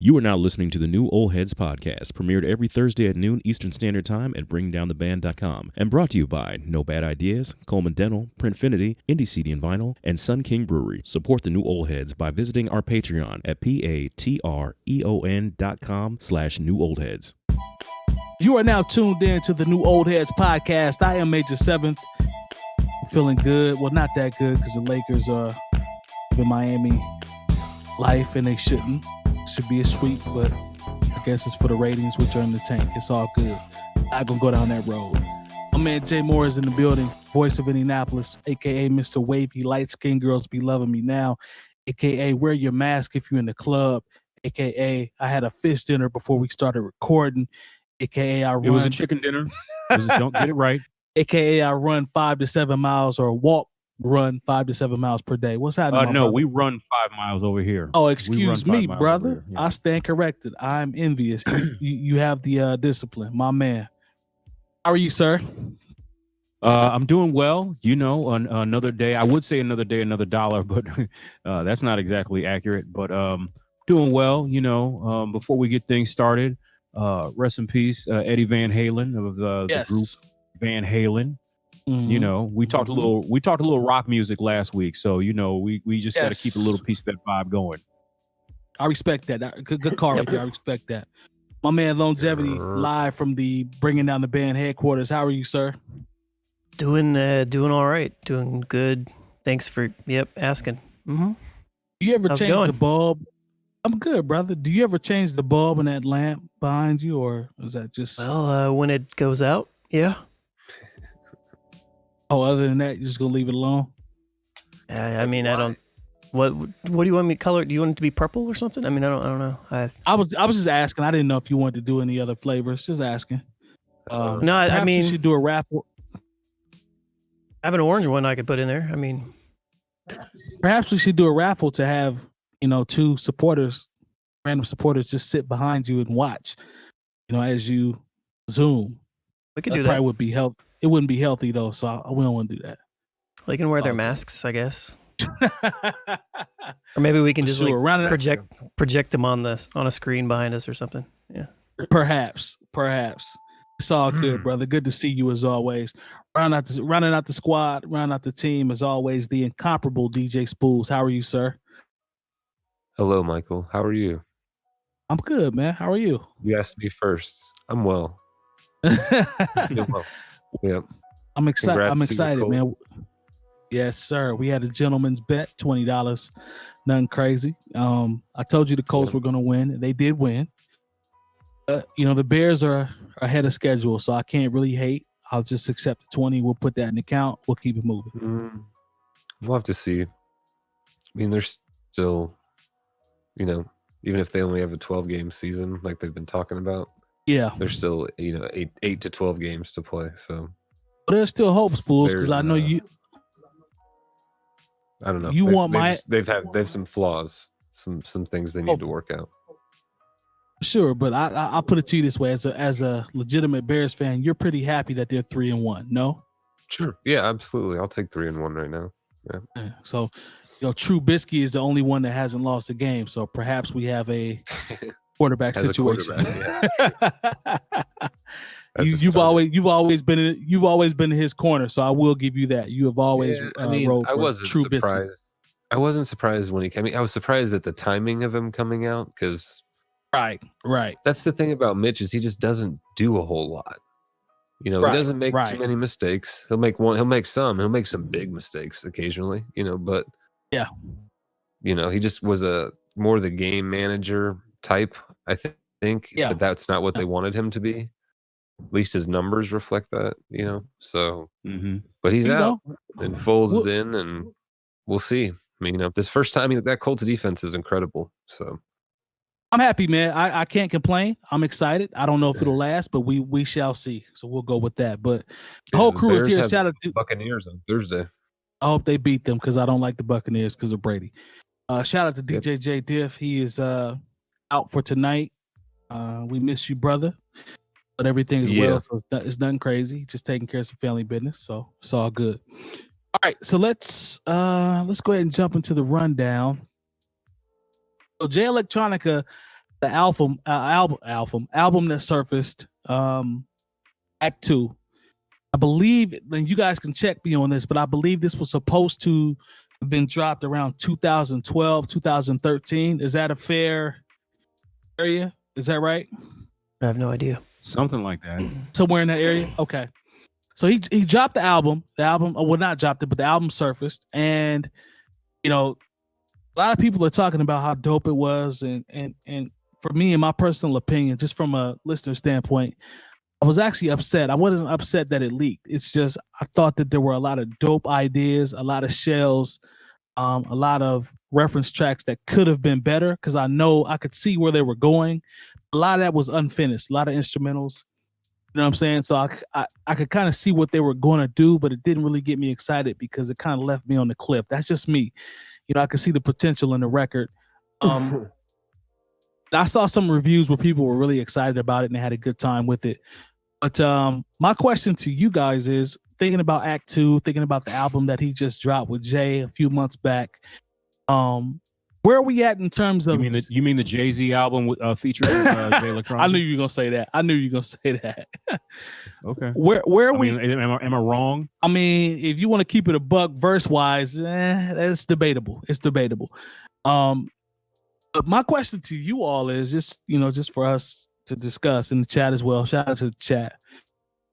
You are now listening to the new Old Heads podcast, premiered every Thursday at noon Eastern Standard Time at BringDownTheBand.com, and brought to you by No Bad Ideas, Coleman Dental, Printfinity, Indie CD and Vinyl, and Sun King Brewery. Support the new Old Heads by visiting our Patreon at patreon.com/newoldheads. You are now tuned in to the new Old Heads podcast. I am Major 7th. Feeling good. Well, not that good because the Lakers are giving Miami life and they shouldn't. Should be a sweep, but I guess it's for the ratings, which are in the tank. It's all good. Not gonna go down that road. My man Jay Moore is in the building, voice of Indianapolis, aka Mr. Wavy, light skinned girls be loving me now, aka wear your mask if you're in the club, aka I had a fish dinner before we started recording, aka I run. It was a chicken dinner. Don't get it right. AKA I run 5 to 7 miles or run 5 to 7 miles per day. What's happening? No, we run 5 miles over here. Oh, excuse me, brother. Yeah. I stand corrected. I'm envious. you have the discipline, my man. How are you, sir? I'm doing well. You know, another day. I would say another day, another dollar, but that's not exactly accurate. But doing well. You know, before we get things started, rest in peace, Eddie Van Halen of the group Van Halen. Mm-hmm. You know, we talked a little rock music last week, so you know we just got to keep a little piece of that vibe going. I respect that. Good call right there. I respect that. My man Lonegevity, live from the Bringing Down the Band headquarters. How are you, sir? Doing all right. Doing good. Thanks for asking. Mm-hmm. Do you ever change the bulb? I'm good, brother. Do you ever change the bulb in that lamp behind you, or is that just when it goes out? Yeah. Oh, other than that, you're just gonna leave it alone? I mean, I don't. What do you want me to color? Do you want it to be purple or something? I mean, I don't know. I was just asking. I didn't know if you wanted to do any other flavors. Just asking. No, I mean, you should do a raffle. I have an orange one I could put in there. I mean, perhaps we should do a raffle to have two supporters, random supporters, just sit behind you and watch. As you Zoom. We could do that. Probably would be help. It wouldn't be healthy though, so we don't want to do that. They can wear their masks, I guess. Or maybe we can just project them on a screen behind us or something. Yeah. Perhaps. It's all good, brother. Good to see you as always. Rounding out the squad, rounding out the team as always. The incomparable DJ Spoolz. How are you, sir? Hello, Michael. How are you? I'm good, man. How are you? You asked me first. I'm well. Well. Yep. I'm excited, man. Yes, sir. We had a gentleman's bet, $20. Nothing crazy. I told you the Colts were going to win. They did win. The Bears are ahead of schedule, so I can't really hate. I'll just accept the 20. We'll put that in the account. We'll keep it moving. We'll have to see. I mean, they're still, even if they only have a 12-game season like they've been talking about. Yeah, there's still 8 to 12 games to play. So but there's still hope, Spoolz, because I know you. I don't know. They've some flaws, some things they need to work out. Sure, but I'll put it to you this way: as a legitimate Bears fan, you're pretty happy that they're 3-1. No. Sure. Yeah, absolutely. I'll take 3-1 right now. Yeah. So, Trubisky is the only one that hasn't lost a game. So perhaps we have a quarterback situation. You've always been in his corner, so I will give you that. You have always rolled for Trubisky. I wasn't surprised when he came. I was surprised at the timing of him coming out because right. That's the thing about Mitch is he just doesn't do a whole lot. He doesn't make too many mistakes. He'll make some big mistakes occasionally. But yeah, he just was more the game manager type, I think. Yeah. But that's not what they wanted him to be. At least his numbers reflect that, So, but he's out and Foles is in, and we'll see. I mean, this first time that Colts defense is incredible. So, I'm happy, man. I can't complain. I'm excited. I don't know if it'll last, but we shall see. So we'll go with that. But the whole crew is here. Shout out to Buccaneers on Thursday. I hope they beat them because I don't like the Buccaneers because of Brady. Shout out to DJ Jay Diff. He is out for tonight. We miss you, brother. But everything is well, so it's nothing crazy. Just taking care of some family business, so it's all good. All right, so let's go ahead and jump into the rundown. So Jay Electronica the album that surfaced, Act 2. I believe, and you guys can check me on this, but I believe this was supposed to have been dropped around 2012, 2013. Is that a fair area? Is that right? I have no idea. Something like that. Somewhere in that area? Okay. So he dropped the album. The album, well, not dropped it, but the album surfaced. And, you know, a lot of people are talking about how dope it was. And for me, in my personal opinion, just from a listener standpoint, I was actually upset. I wasn't upset that it leaked. It's just I thought that there were a lot of dope ideas, a lot of shells, a lot of reference tracks that could have been better because I could see where they were going. A lot of that was unfinished, a lot of instrumentals. You know what I'm saying? So I could kind of see what they were going to do, but it didn't really get me excited because it kind of left me on the cliff. That's just me. You know, I could see the potential in the record. I saw some reviews where people were really excited about it and they had a good time with it. But my question to you guys is, thinking about Act 2, thinking about the album that he just dropped with Jay a few months back, where are we at in terms of... You mean the Jay-Z album with featuring Jay Electronica? I knew you were going to say that. Okay. Where are we... Am I wrong? I mean, if you want to keep it a buck verse-wise, that's debatable. It's debatable. But my question to you all is just for us to discuss in the chat as well. Shout out to the chat.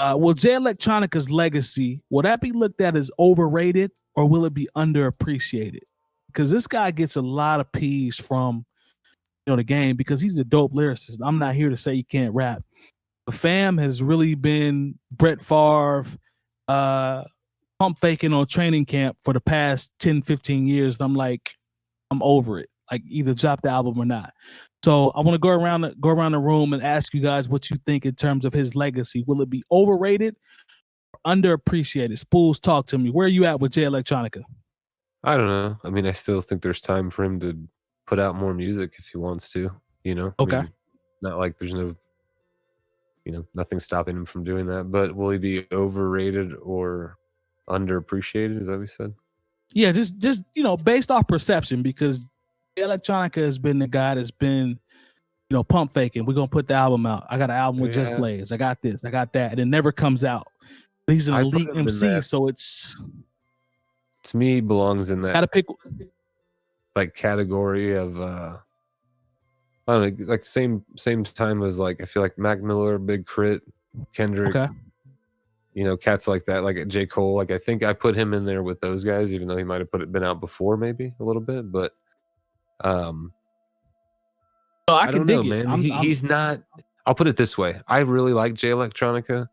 Will Jay Electronica's legacy, will that be looked at as overrated or will it be underappreciated? Because this guy gets a lot of peas from the game because he's a dope lyricist. I'm not here to say he can't rap. The fam has really been Brett Favre pump faking on training camp for the past 10, 15 years. And I'm over it. Like, either drop the album or not. So I want to go around the room and ask you guys what you think in terms of his legacy. Will it be overrated or underappreciated? Spoolz, talk to me. Where are you at with Jay Electronica? I don't know. I mean, I still think there's time for him to put out more music if he wants to, Okay. I mean, not like there's no, nothing stopping him from doing that. But will he be overrated or underappreciated? Is that what we said? Yeah, just based off perception, because Jay Electronica has been the guy that's been, pump faking. We're gonna put the album out. I got an album with Just Blaze. I got this. I got that, and it never comes out. He's an elite MC, so it's, to me, belongs in that. Gotta pick like category of I don't know, like same time as like I feel like Mac Miller, Big Crit, Kendrick, okay. Cats like that, like J. Cole. Like, I think I put him in there with those guys, even though he might have been out before, maybe a little bit. But I don't know, man. He's not. I'll put it this way: I really like Jay Electronica,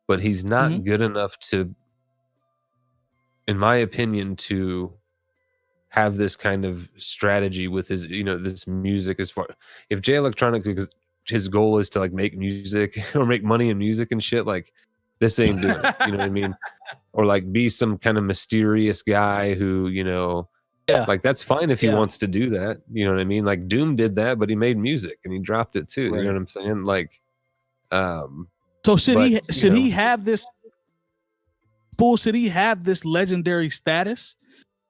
but he's not good enough to, in my opinion, to have this kind of strategy with his, this music. As far, if Jay Electronica, his goal is to like make music or make money in music and shit, like, this ain't doing it. You know what I mean? Or like be some kind of mysterious guy who, like, that's fine if he wants to do that. You know what I mean? Like, Doom did that, but he made music and he dropped it too. Right. You know what I'm saying? Like, so should he have this? Spoolz, should he have this legendary status?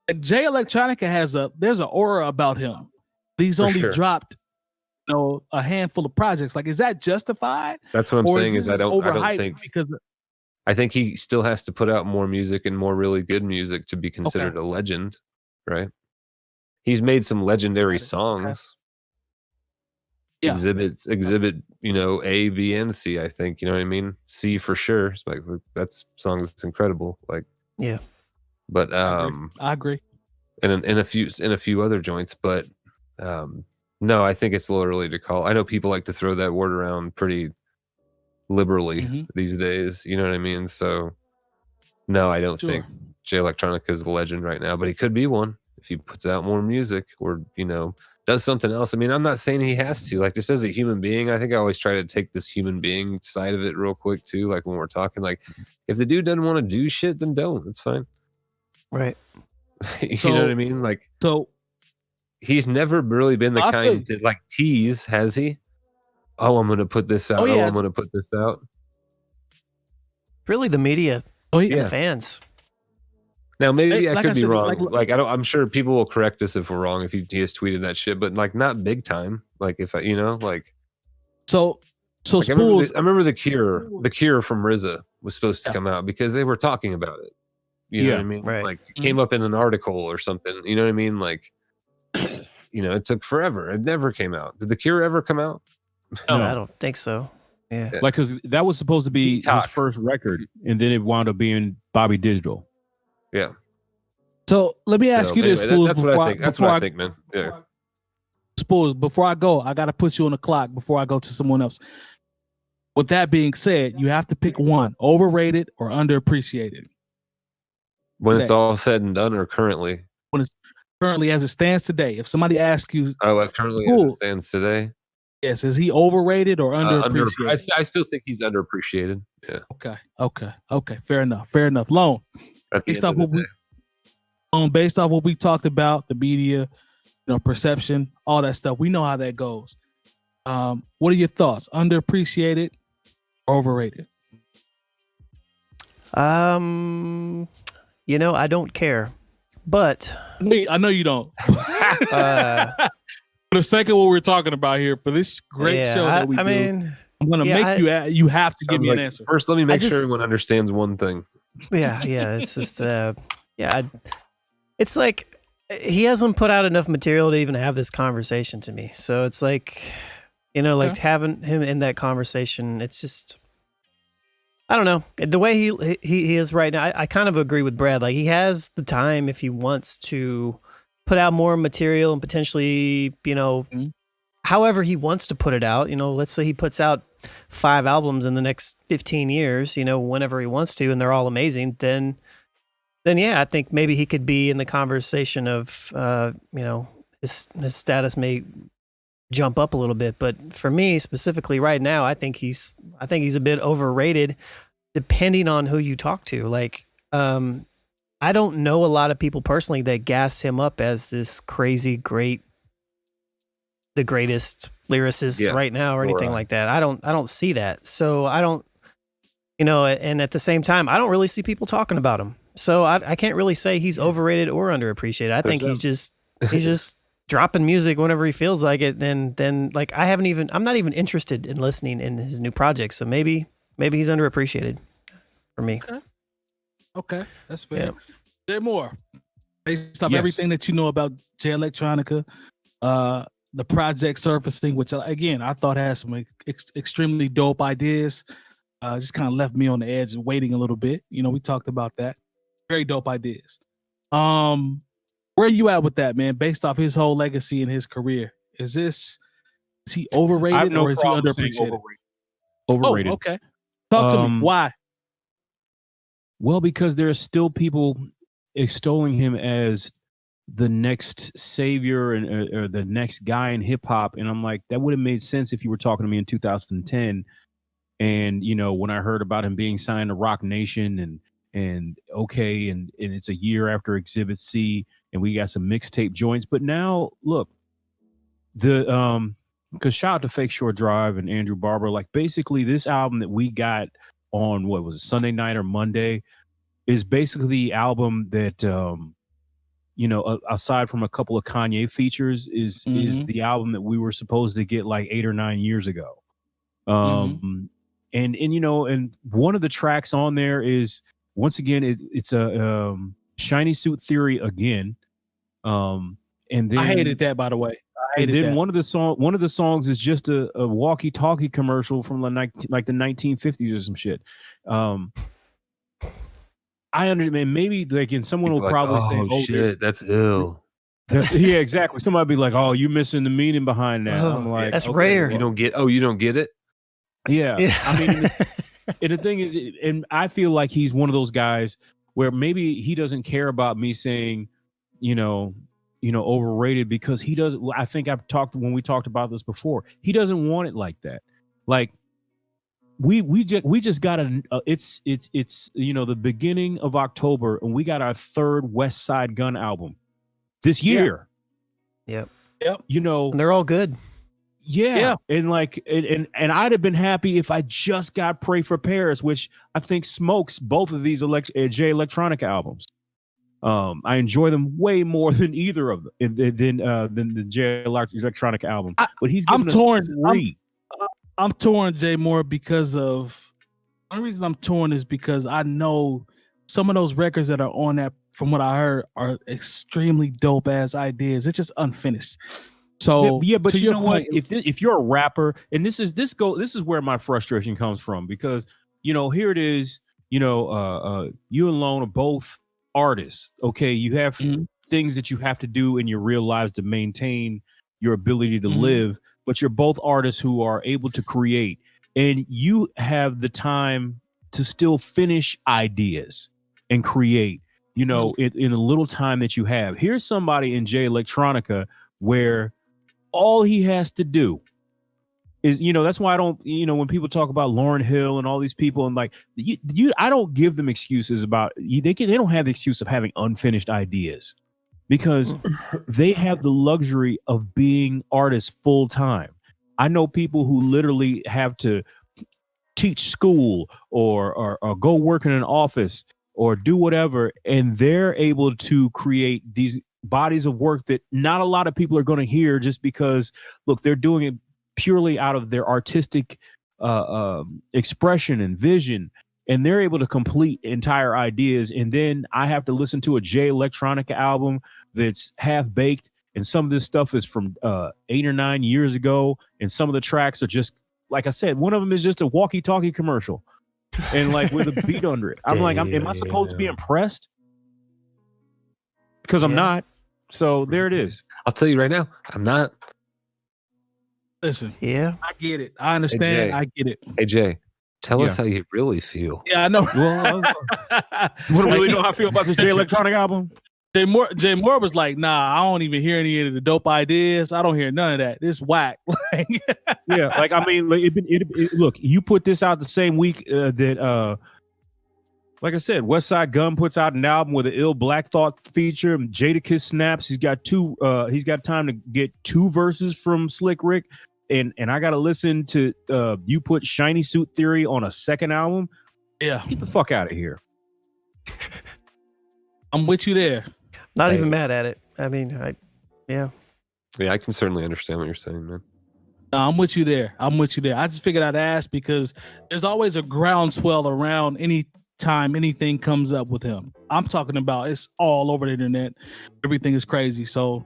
Like, Jay Electronica there's an aura about him. He's only dropped, a handful of projects. Like, is that justified? That's what I'm saying. Is I don't think, because I think he still has to put out more music and more really good music to be considered a legend, right? He's made some legendary songs. Yeah. Exhibit, A, B, and C, I think. You know what I mean? C for sure. It's like, that's song's incredible. Like, yeah. But I agree. And in a few other joints, but no, I think it's a little early to call. I know people like to throw that word around pretty liberally these days. You know what I mean? So no, I don't think Jay Electronica is a legend right now, but he could be one if he puts out more music or, does something else. I mean, I'm not saying he has to. Like, just as a human being, I think I always try to take this human being side of it real quick too. Like, when we're talking, like, if the dude doesn't want to do shit, then don't. It's fine. Right. You know what I mean? Like, so he's never really been the kind to like tease, has he? Oh, I'm gonna put this out. I'm gonna put this out. Really, the media, the fans. Now maybe I could be wrong. Like I'm sure people will correct us if we're wrong if he has tweeted that shit, but like not big time. Like if I, like. So like Spoolz. I remember the Cure from RZA was supposed to come out because they were talking about it. You know what I mean? Right. Like it came up in an article or something. You know what I mean? Like, it took forever. It never came out. Did the Cure ever come out? No, I don't think so. Yeah. Like, because that was supposed to be his first record, and then it wound up being Bobby Digital. Yeah. So let me ask you this, Spoolz. That's what I think. That's what I think, man. Yeah. Spoolz, before I go, I got to put you on the clock before I go to someone else. With that being said, you have to pick one: overrated or underappreciated. When it's all said and done, or currently? When it's currently as it stands today. If somebody asks you, currently as it stands today. Yes, is he overrated or underappreciated? I still think he's underappreciated. Yeah. Okay. Fair enough. Lone. Based off what we talked about, the media, perception, all that stuff. We know how that goes. What are your thoughts? Underappreciated or overrated? I don't care, but I know you don't. For the sake of what we're talking about here, for this great show that we do, I'm going to make you have to give me an answer. First, let me make sure everyone understands one thing. Yeah. It's just, it's like he hasn't put out enough material to even have this conversation to me. So it's like, having him in that conversation, it's just, I don't know. The way he is right now, I kind of agree with Brad. Like, he has the time if he wants to put out more material and potentially, however he wants to put it out. Let's say he puts out 5 albums in the next 15 years, whenever he wants to, and they're all amazing, then yeah, I think maybe he could be in the conversation of, his status may jump up a little bit. But for me specifically right now, I think he's a bit overrated depending on who you talk to. Like, I don't know a lot of people personally that gas him up as this crazy great, the greatest lyricist right now or anything like that. I don't see that. So I don't, and at the same time, I don't really see people talking about him. So I can't really say he's overrated or underappreciated. I think he's just dropping music whenever he feels like it. And then like, I'm not even interested in listening in his new project. So maybe he's underappreciated for me. Okay. That's fair. Yeah. There more based off everything that you know about Jay Electronica, the project surfacing, which again, I thought had some extremely dope ideas. Just kind of left me on the edge waiting a little bit. We talked about that. Very dope ideas. Where are you at with that, man? Based off his whole legacy and his career, is he overrated or is he underappreciated? Overrated. Oh, okay. Talk to me. Why? Well, because there are still people extolling him as the next savior or the next guy in hip hop, and I'm like, that would have made sense if you were talking to me in 2010. And when I heard about him being signed to Rock Nation and it's a year after Exhibit C, and we got some mixtape joints. But now, look, because shout out to Fake Shore Drive and Andrew Barber, like basically this album that we got on what was it, Sunday night or Monday, is basically the album that aside from a couple of Kanye features, is the album that we were supposed to get like 8 or 9 years ago. And one of the tracks on there is, once again, it's a Shiny Suit Theory again. And then I hated that, by the way. And then one of the songs is just a walkie-talkie commercial from like the 1950s or some shit. I understand. Maybe someone will probably say, "Oh shit, that's ill." Yeah, exactly. Somebody be like, "Oh, you missing the meaning behind that." I'm like, that's rare. You don't get it. Yeah. I mean, and the thing is, and I feel like he's one of those guys where maybe he doesn't care about me saying, overrated, because he does. I think when we talked about this before, he doesn't want it like that. Like we just got it's the beginning of October, and we got our 3rd West Side Gun album this year. Yep. And they're all good. Yeah. And like, and I'd have been happy if I just got Pray for Paris, which I think smokes both of these Jay Electronica albums. I enjoy them way more than either of them than the Jay Electronica album. But he's giving us three. I'm torn, Jay, more because of the only reason I'm torn is because I know some of those records that are on that, from what I heard, are extremely dope ass ideas. It's just unfinished. So yeah, but you know what? If you're a rapper, and this is where my frustration comes from, because here it is. You and Lone are both artists. Okay, you have things that you have to do in your real lives to maintain your ability to live, but you're both artists who are able to create, and you have the time to still finish ideas and create. In a little time that you have. Here's somebody in Jay Electronica where all he has to do is, that's why I don't, when people talk about Lauryn Hill and all these people, and like I don't give them excuses about they don't have the excuse of having unfinished ideas, because they have the luxury of being artists full time. I know people who literally have to teach school or go work in an office or do whatever, and they're able to create these bodies of work that not a lot of people are going to hear, just because, look, they're doing it purely out of their artistic expression and vision, and they're able to complete entire ideas. And then I have to listen to a Jay Electronica album that's half baked, and some of this stuff is from 8 or 9 years ago, and some of the tracks are just, like I said, one of them is just a walkie-talkie commercial, and like with a beat under it. I'm like, am I supposed to be impressed? Because I'm not. So there it is. I'll tell you right now, I'm not. Listen, yeah, I get it. I understand. Hey, I get it. Hey, Jay, tell us how you really feel. Yeah, I know. Well, you want to really know how I feel about this Jay Electronic album? Jay Moore was like, nah, I don't even hear any of the dope ideas. I don't hear none of that. This whack. Yeah, like, I mean, like, look, you put this out the same week that, like I said, West Side Gun puts out an album with an Ill Black Thought feature. Jadakiss snaps. He's got time to get 2 verses from Slick Rick. And I got to listen to you put Shiny Suit Theory on a second album. Yeah. Get the fuck out of here. I'm with you there. Not even mad at it. I mean, Yeah, I can certainly understand what you're saying, man. No, I'm with you there. I just figured I'd ask because there's always a groundswell around any time anything comes up with him. I'm talking about it's all over the internet. Everything is crazy. So,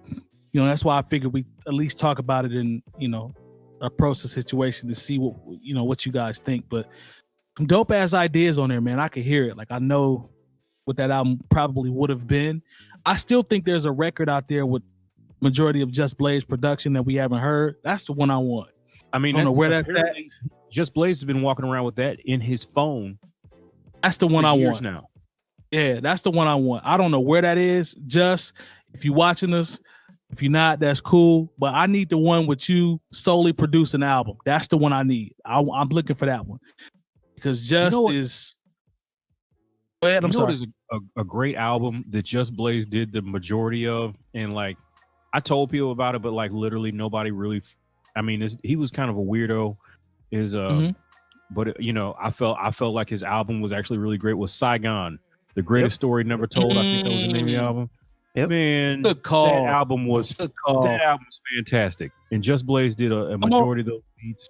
that's why I figured we at least talk about it in, a process situation to see what you guys think. But some dope ass ideas on there, man. I could hear it. Like, I know what that album probably would have been. I still think there's a record out there with majority of Just Blaze production that we haven't heard. That's the one I want. I mean, I don't know where that's at. Just Blaze has been walking around with that in his phone. That's the one I want now. Yeah, that's the one I want. I don't know where that is. Just, if you're watching us, if you're not, that's cool. But I need the one with you solely produce an album. That's the one I need. I'm looking for that one because Just is. Go ahead. I'm sorry. What is a great album that Just Blaze did the majority of, and like I told people about it, but like literally nobody really. I mean, he was kind of a weirdo. But I felt like his album was actually really great. Was Saigon, the greatest story never told? I think that was the name of the album. Yep. Man, good call. That album was fantastic, and Just Blaze did a majority of those beats.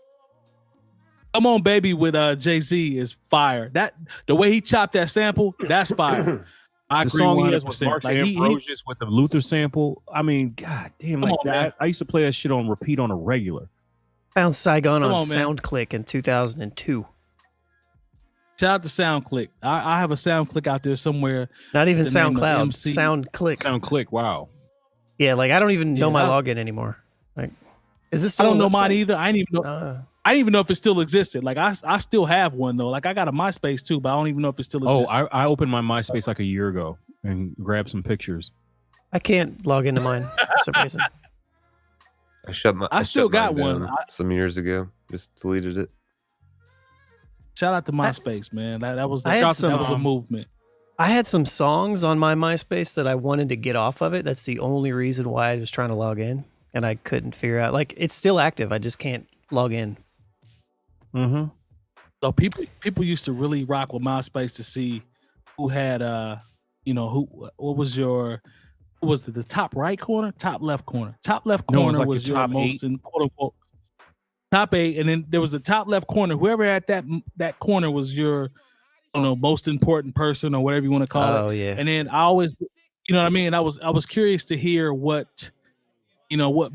Come On Baby with Jay-Z is fire. That the way he chopped that sample, that's fire. I the agree song 100%. he has with Marcia Ambrosius with the Luther sample. I mean, god damn, like that. I used to play that shit on repeat on a regular. Found Saigon on SoundClick in 2002. Shout out to SoundClick. I have a SoundClick out there somewhere. Not even SoundCloud. SoundClick. SoundClick. Wow. Yeah, like I don't even know my login anymore. Like, is this still? I don't know mine either. I didn't even know. I didn't even know if it still existed. Like I still have one though. Like I got a MySpace too, but I don't even know if it still exists. Oh, I opened my MySpace like a year ago and grabbed some pictures. I can't log into mine for some reason. I still got one some years ago. Just deleted it. Shout out to MySpace, man. That was a movement. I had some songs on my MySpace that I wanted to get off of it. That's the only reason why I was trying to log in, and I couldn't figure out. Like, it's still active. I just can't log in. Mm-hmm. So people used to really rock with MySpace to see who had what was your, was it the top right corner, top left corner? Top left corner was your most in quote unquote top 8, and then there was the top left corner. Whoever at that corner was your, most important person or whatever you want to call it. Oh yeah. And then I always, you know what I mean? I was curious to hear what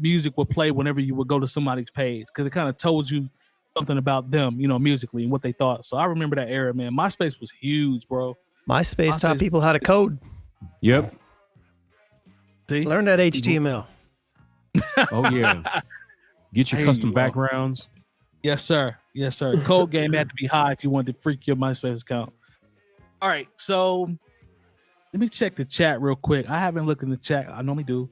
music would play whenever you would go to somebody's page, because it kind of told you something about them, musically and what they thought. So I remember that era, man. MySpace was huge, bro. MySpace taught people how to code. Yep. See? Learn that HTML. Oh yeah. Get your custom backgrounds. Yes, sir. Yes, sir. Code game had to be high if you wanted to freak your MySpace account. All right, so let me check the chat real quick. I haven't looked in the chat. I normally do.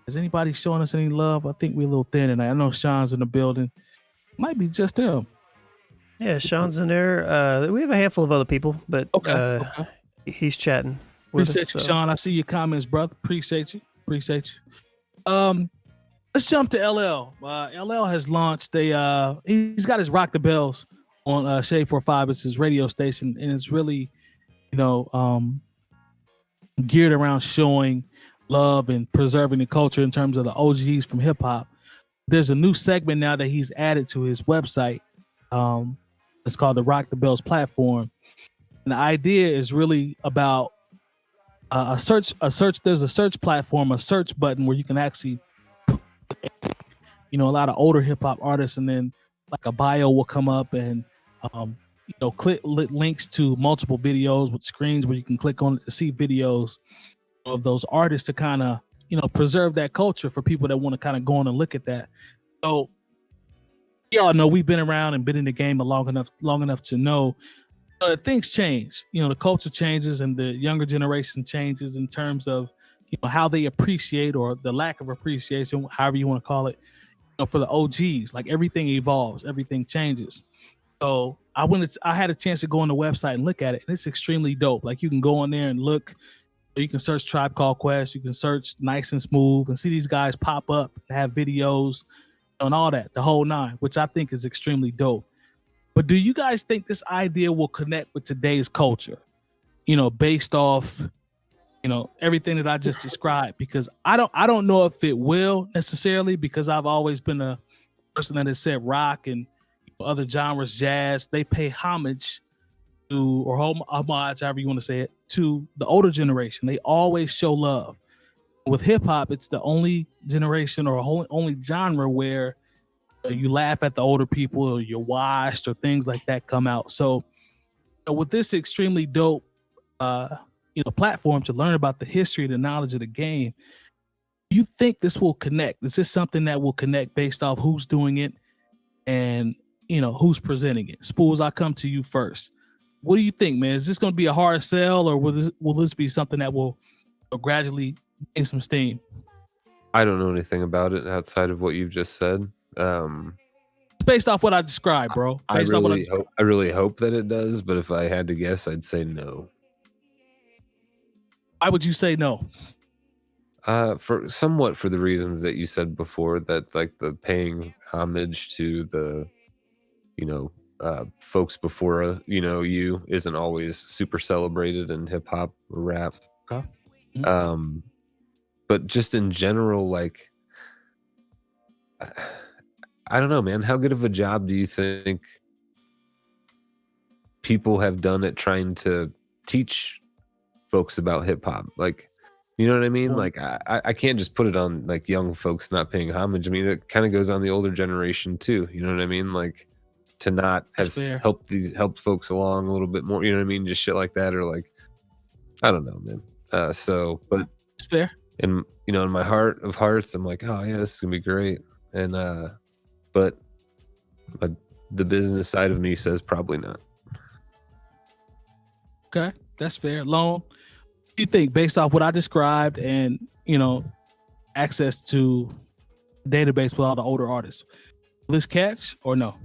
Is anybody showing us any love? I think we're a little thin tonight. I know Sean's in the building. Might be just him. Yeah, Sean's in there. We have a handful of other people, but okay. He's chatting. Appreciate you, Sean. I see your comments, brother. Appreciate you. Let's jump to LL. LL has launched he's got his Rock the Bells on Shade 45. It's his radio station, and it's really, geared around showing love and preserving the culture in terms of the OGs from hip hop. There's a new segment now that he's added to his website. It's called the Rock the Bells platform. And the idea is really about a search. There's a search platform, a search button where you can actually, a lot of older hip hop artists, and then like a bio will come up, and click links to multiple videos with screens where you can click on it to see videos of those artists to kind of, preserve that culture for people that want to kind of go on and look at that. So y'all know we've been around and been in the game long enough to know things change. The culture changes and the younger generation changes in terms of, how they appreciate, or the lack of appreciation, however you want to call it, for the OGs. Like, everything evolves, everything changes. So I had a chance to go on the website and look at it, and it's extremely dope. Like, you can go on there and look. You can search Tribe Called Quest. You can search Nice and Smooth and see these guys pop up and have videos and all that, the whole nine, which I think is extremely dope. But do you guys think this idea will connect with today's culture? Based off, everything that I just described, because I don't know if it will necessarily, because I've always been a person that has said rock and other genres, jazz, they pay homage to, or homage, however you want to say it, to the older generation. They always show love. With hip hop, it's the only generation or only genre where you laugh at the older people, or you're washed, or things like that come out. So with this extremely dope platform to learn about the history, the knowledge of the game, do you think this will connect? Is this something that will connect based off who's doing it and who's presenting it? Spoolz, I'll come to you first. What do you think, man? Is this going to be a hard sell, or will this be something that will gradually gain some steam? I don't know anything about it outside of what you've just said. Based off what I described, bro. I really hope that it does, but if I had to guess, I'd say no. Why would you say no? For the reasons that you said before, that like the paying homage to the, folks before you isn't always super celebrated in hip hop or rap. Okay. Mm-hmm. But just in general, like, I don't know, man. How good of a job do you think people have done at trying to teach folks about hip hop? Like, you know what I mean? Like, I can't just put it on like young folks not paying homage. I mean, it kind of goes on the older generation too. You know what I mean? Like, to not have helped folks along a little bit more. You know what I mean? Just shit like that, or like, I don't know, man. But it's fair. And in my heart of hearts, I'm like, oh yeah, this is gonna be great. And but the business side of me says probably not. Okay, that's fair. Lone, what do you think, based off what I described and access to database with all the older artists, will this catch or no?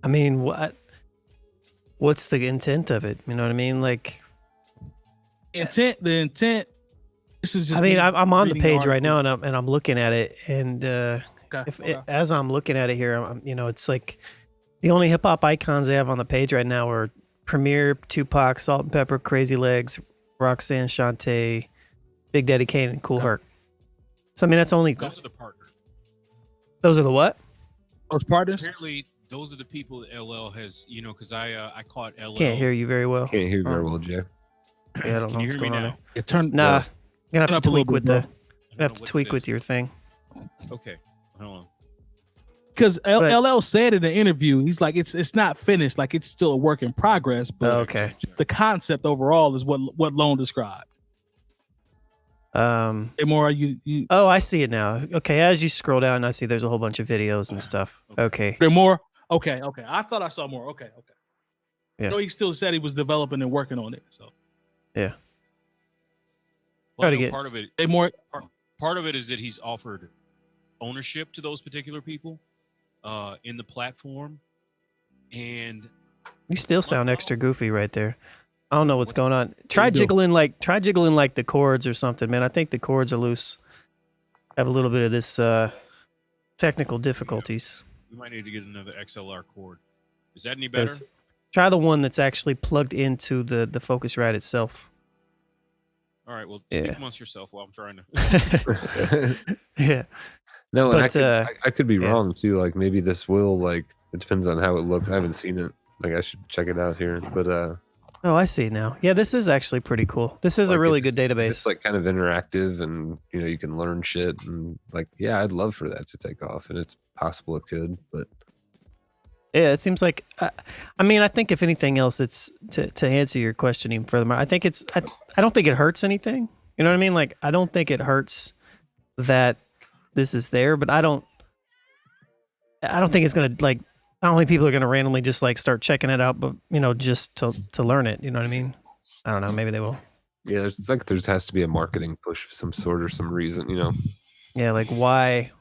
I mean, what's the intent of it? You know what I mean? Like, the intent. This is just. I mean, I'm on the page right now, and I'm looking at it, and as I'm looking at it here, it's like the only hip hop icons they have on the page right now are Premier, Tupac, Salt and Pepper, Crazy Legs, Roxanne Shante, Big Daddy Kane, and Kool Herc. So I mean, that's only those are the partners. Those are the what? Those partners. Apparently, those are the people that LL has. You know, because I caught LL. Can't hear you very well. Can't hear you very well, Jay. Yeah, I don't Can know you what's hear me going on now? there. Yeah, turn. Nah, you're gonna have to up a little tweak with bit, bro. the. You have to tweak with your thing. Okay, hold on. Because But- LL said in the interview, he's like, it's not finished, like it's still a work in progress. But Okay. the concept overall is what Lone described. Hey, more you. Oh, I see it now. Okay, as you scroll down, I see there's a whole bunch of videos and stuff. Okay. There more. Okay. I thought I saw more. Okay. Yeah. No, he still said he was developing and working on it. So Yeah. Well, Try to no, get- part of it. hey, more. Part of it is that he's offered ownership to those particular people in the platform, and You still sound extra goofy right there. I don't know what's going on. you Try do? jiggling like the chords or something, man. I think the chords are loose. Have a little bit of this technical difficulties. we might need to get another XLR cord. Is that any better? Yes. Try the one that's actually plugged into the Focusrite itself. All right. Well, Yeah. speak amongst yourself while I'm trying to. Yeah. No, and But, I could be yeah. wrong too. Like maybe this will like it depends on how it looks. I haven't seen it. Like I should check it out here. But Oh, I see now. Yeah, this is actually pretty cool. This is a like, really it's- good database. it's like kind of interactive, and you know you can learn shit, and like yeah, I'd love for that to take off, and it's possible it could, but Yeah, it seems like. I mean, I think if anything else, it's to answer your question even further. I think it's. I don't think it hurts anything. You know what I mean? Like, I don't think it hurts that this is there, but I don't think it's gonna like. I don't think people are gonna randomly just like start checking it out, but just to learn it. You know what I mean? I don't know. Maybe they will. yeah, there's like there has to be a marketing push of some sort or some reason, you know. Yeah, like why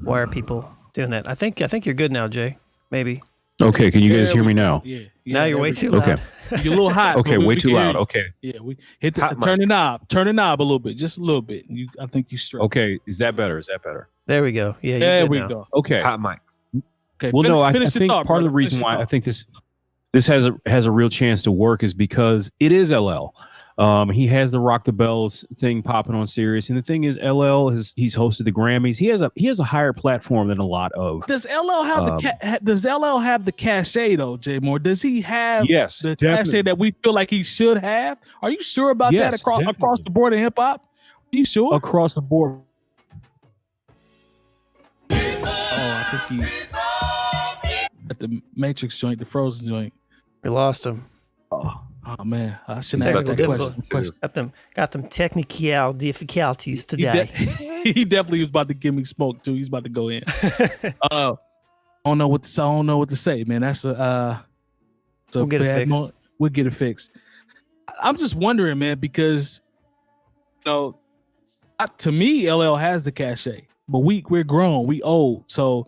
are people doing that? I think you're good now, Jay. Maybe. Okay. Can you guys Yeah, hear me now? Yeah. Now you're there way we too go. loud. Okay. You're a little hot. Okay. but Way we too can hear loud. you. Okay. Yeah, we hit Hot turn the knob. Turn the knob a little bit, just a little bit. I think you straight. Okay. Is that better? Is that better? There we go. Yeah. you're There good we now. go. Okay. Hot mic. Okay. Well, no, I finish your think thought, part of the brother. reason Finish why your I thought. think this has a real chance to work is because it is LL. He has the Rock the Bells thing popping on Sirius, and the thing is, he's hosted the Grammys. He has a higher platform than a lot of. Does LL have does LL have the cachet though, Jay Moore? Does he have Yes, the definitely. cachet that we feel like he should have? Are you sure about that Yes, across definitely. the board in hip hop? Are you sure? Across the board. Oh, I think he at the Matrix joint, the Frozen joint. We lost him. Oh man, I shouldn't Technical ask that difficulty. question. Got them technical difficulties He, today. he definitely was about to give me smoke too. He's about to go in. I don't know what to say, man. That's We'll get it bad fixed. We'll get it fixed. I'm just wondering, man, because to me, LL has the cachet, but we're grown, we old, so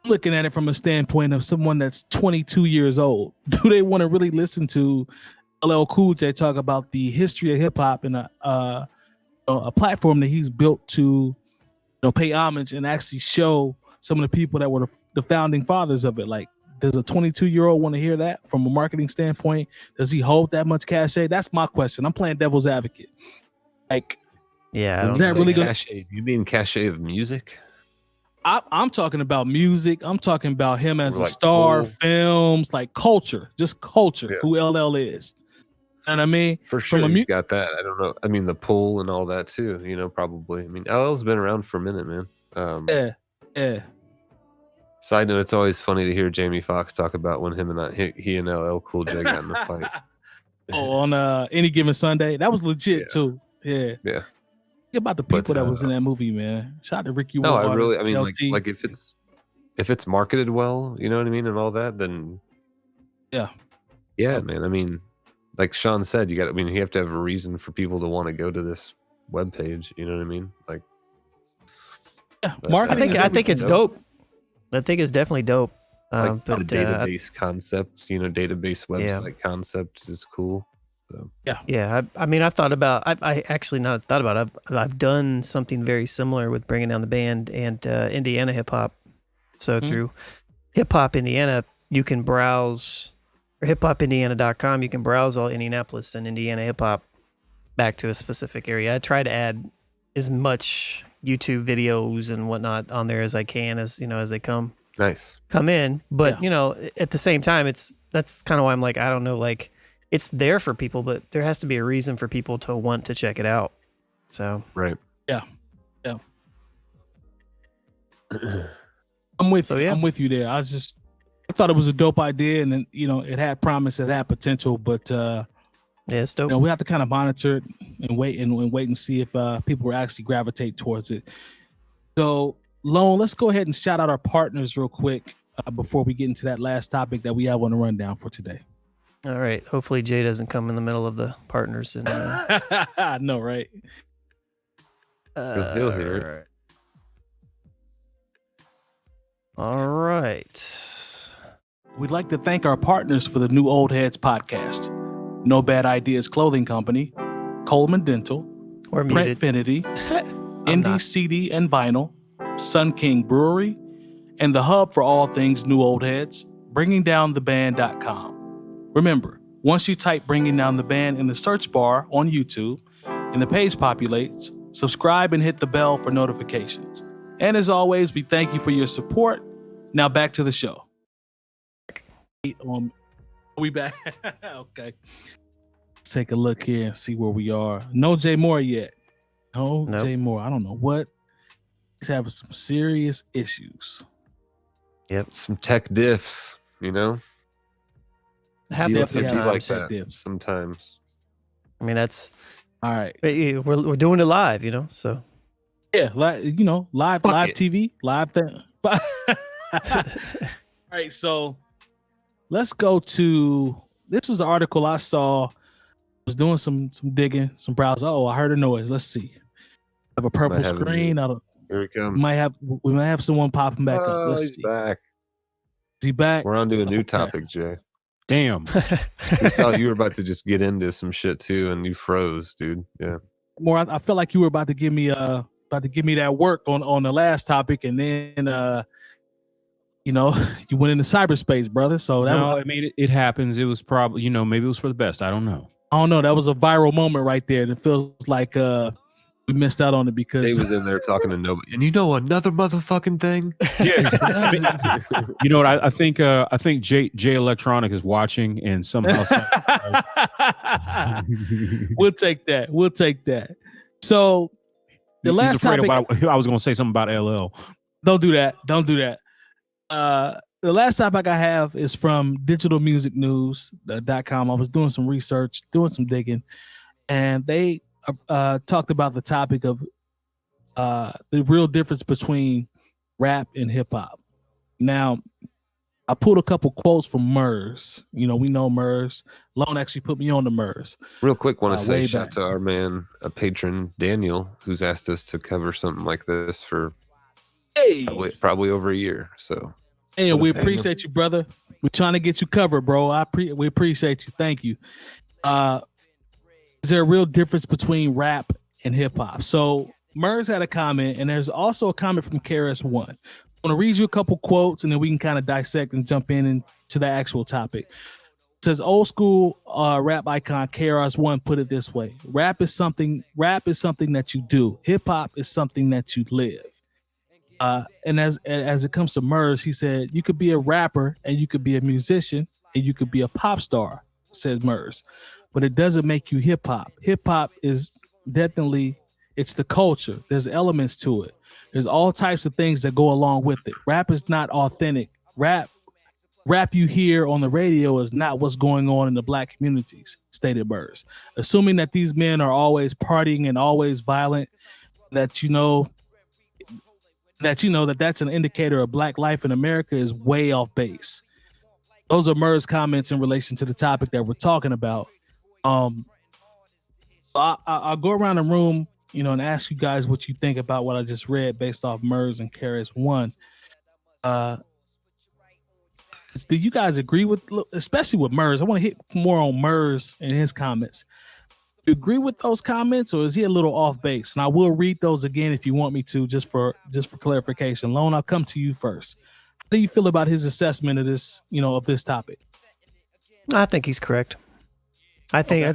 I'm looking at it from a standpoint of someone that's 22 years old. Do they want to really listen to LL Cool J talk about the history of hip hop and a platform that he's built to pay homage and actually show some of the people that were the founding fathers of it? Like, does a 22-year-old want to hear that from a marketing standpoint? Does he hold that much cachet? That's my question. I'm playing devil's advocate. Like, Yeah, I When don't you that say really gonna- cachet, you mean cachet of music? I'm talking about music. I'm talking about him as Or a like star, cool. films, like culture, just culture, Yeah. who LL is. And I mean, For sure, a he's got that. I don't know. I mean, the pull and all that too. Probably. I mean, LL's been around for a minute, man. yeah. Side note: it's always funny to hear Jamie Foxx talk about when he and LL Cool J got in a fight. Oh, on Any Given Sunday, that was legit Yeah. too. Yeah. Yeah. Think about the people that was in that movie, man. Shout out to Ricky. No, Waters, I mean, LT. like if it's marketed well, you know what I mean, and all that, then Yeah. man. I mean, like Sean said, you have to have a reason for people to want to go to this webpage. You know what I mean? Like, Yeah, but marketing I is think it's everything. dope. I think it's definitely dope. like the But database concept, database website concept is cool. So yeah, I mean, I've thought about. I actually not thought about. I've done something very similar with bringing down the band and Indiana hip hop. So through Hip Hop Indiana, you can browse or hiphopindiana.com, you can browse all Indianapolis and Indiana hip hop back to a specific area. I try to add as much YouTube videos and whatnot on there as I can, as as they come in. But at the same time, that's kind of why I'm like, I don't know, like it's there for people, but there has to be a reason for people to want to check it out. So right. Yeah. I'm with you there. I thought it was a dope idea, and then it had promise, it had potential, but it's dope. We have to kind of monitor it and wait and see if people will actually gravitate towards it. So, Lone, let's go ahead and shout out our partners real quick before we get into that last topic that we have on the rundown for today. All right. Hopefully Jay doesn't come in the middle of the partners. And I know, right? He'll hear it. All right. We'd like to thank our partners for the new Old Heads podcast. No Bad Ideas Clothing Company, Coleman Dental, Printfinity, Indie CD and Vinyl, Sun King Brewery, and the hub for all things New Old Heads, bringingdowntheband.com. Remember, once you type Bringing Down the Band in the search bar on YouTube and the page populates, subscribe and hit the bell for notifications. And as always, we thank you for your support. Now back to the show. We back. Okay. Let's take a look here and see where we are. No Jay Moore yet. Nope. Jay Moore. I don't know what. He's having some serious issues. Yep. Some tech diffs, Happens sometimes. I mean, that's all right. We're doing it live, so. Yeah, live TV, live thing. All right, so let's go to, this is the article I saw. I was doing some digging, some browsing. Oh, I heard a noise. Let's see. I have a purple screen. Here it comes. We might have someone popping back up. Let's see. Back. Is he back? We're on to a new topic, Jay. Damn. We saw you were about to just get into some shit too, and you froze, dude. Yeah. More, I felt like you were about to give me that work on the last topic, and then you went into cyberspace, brother. So it happens. It was probably maybe it was for the best. I don't know. That was a viral moment right there, and it feels like we missed out on it because he was in there talking to nobody. And another motherfucking thing. Yeah. You know what? I think Jay Electronica is watching, and somehow. We'll take that. So the last topic, I was going to say something about LL. Don't do that. The last topic I have is from digitalmusicnews.com. I was doing some research, doing some digging, and they talked about the topic of the real difference between rap and hip hop. Now, I pulled a couple quotes from Murs. We know Murs. Lone actually put me on the Murs. Real quick, want to say shout out to our man, a patron, Daniel, who's asked us to cover something like this for probably over a year. So, hey, we appreciate you, brother. We're trying to get you covered, bro. We appreciate you. Thank you. Is there a real difference between rap and hip hop? So Murs had a comment, and there's also a comment from KRS-One. I'm going to read you a couple quotes, and then we can kind of dissect and jump into the actual topic. It says, old school rap icon KRS-One put it this way: rap is something that you do. Hip hop is something that you live. And as it comes to Murs, he said, you could be a rapper and you could be a musician and you could be a pop star, says Murs, but it doesn't make you hip hop. Hip hop is definitely, it's the culture. There's elements to it. There's all types of things that go along with it. Rap is not authentic. Rap you hear on the radio is not what's going on in the black communities, stated Murs. Assuming that these men are always partying and always violent, that's an indicator of black life in America is way off base. Those are Murs' comments in relation to the topic that we're talking about. I'll go around the room, and ask you guys what you think about what I just read based off Murs and KRS-One. Do you guys agree with, especially with Murs? I want to hit more on Murs and his comments. Do you agree with those comments, or is he a little off base? And I will read those again if you want me to, just for clarification. Lone, I'll come to you first. How do you feel about his assessment of this, of this topic? I think he's correct. I think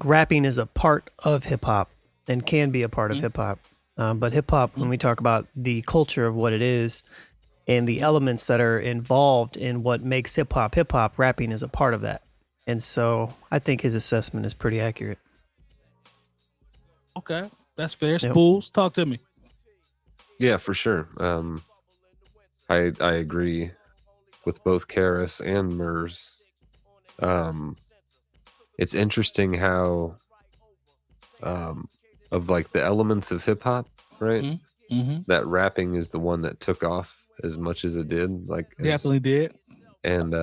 rapping is a part of hip hop and can be a part of hip hop. But hip hop, when we talk about the culture of what it is and the elements that are involved in what makes hip hop, rapping is a part of that. And so I think his assessment is pretty accurate. Okay, that's fair. Spoolz, talk to me. Yeah, for sure. I agree with both Karis and Murs. It's interesting how of like the elements of hip hop, right? That rapping is the one that took off as much as it did. Like definitely did. And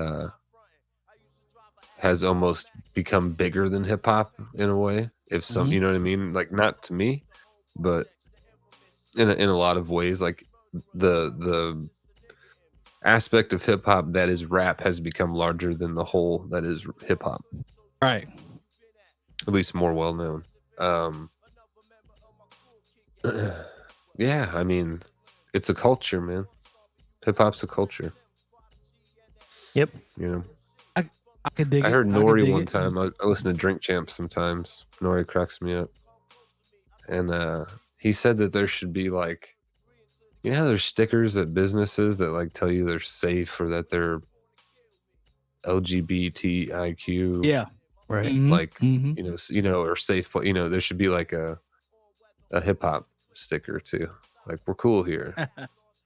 has almost become bigger than hip hop in a way. If some, you know what I mean? Like not to me, but in a lot of ways, like the aspect of hip hop that is rap has become larger than the whole that is hip hop. Right. At least more well known. Yeah, I mean, it's a culture, man. Hip hop's a culture. Yep. You know, I could dig it. I heard Nori one time. I listen to Drink Champs sometimes. Nori cracks me up. And he said that there should be like, you know how there's stickers at businesses that like tell you they're safe or that they're LGBTIQ. Yeah. Right. Like, you know, or safe, you know, there should be like a hip hop sticker too. Like we're cool here.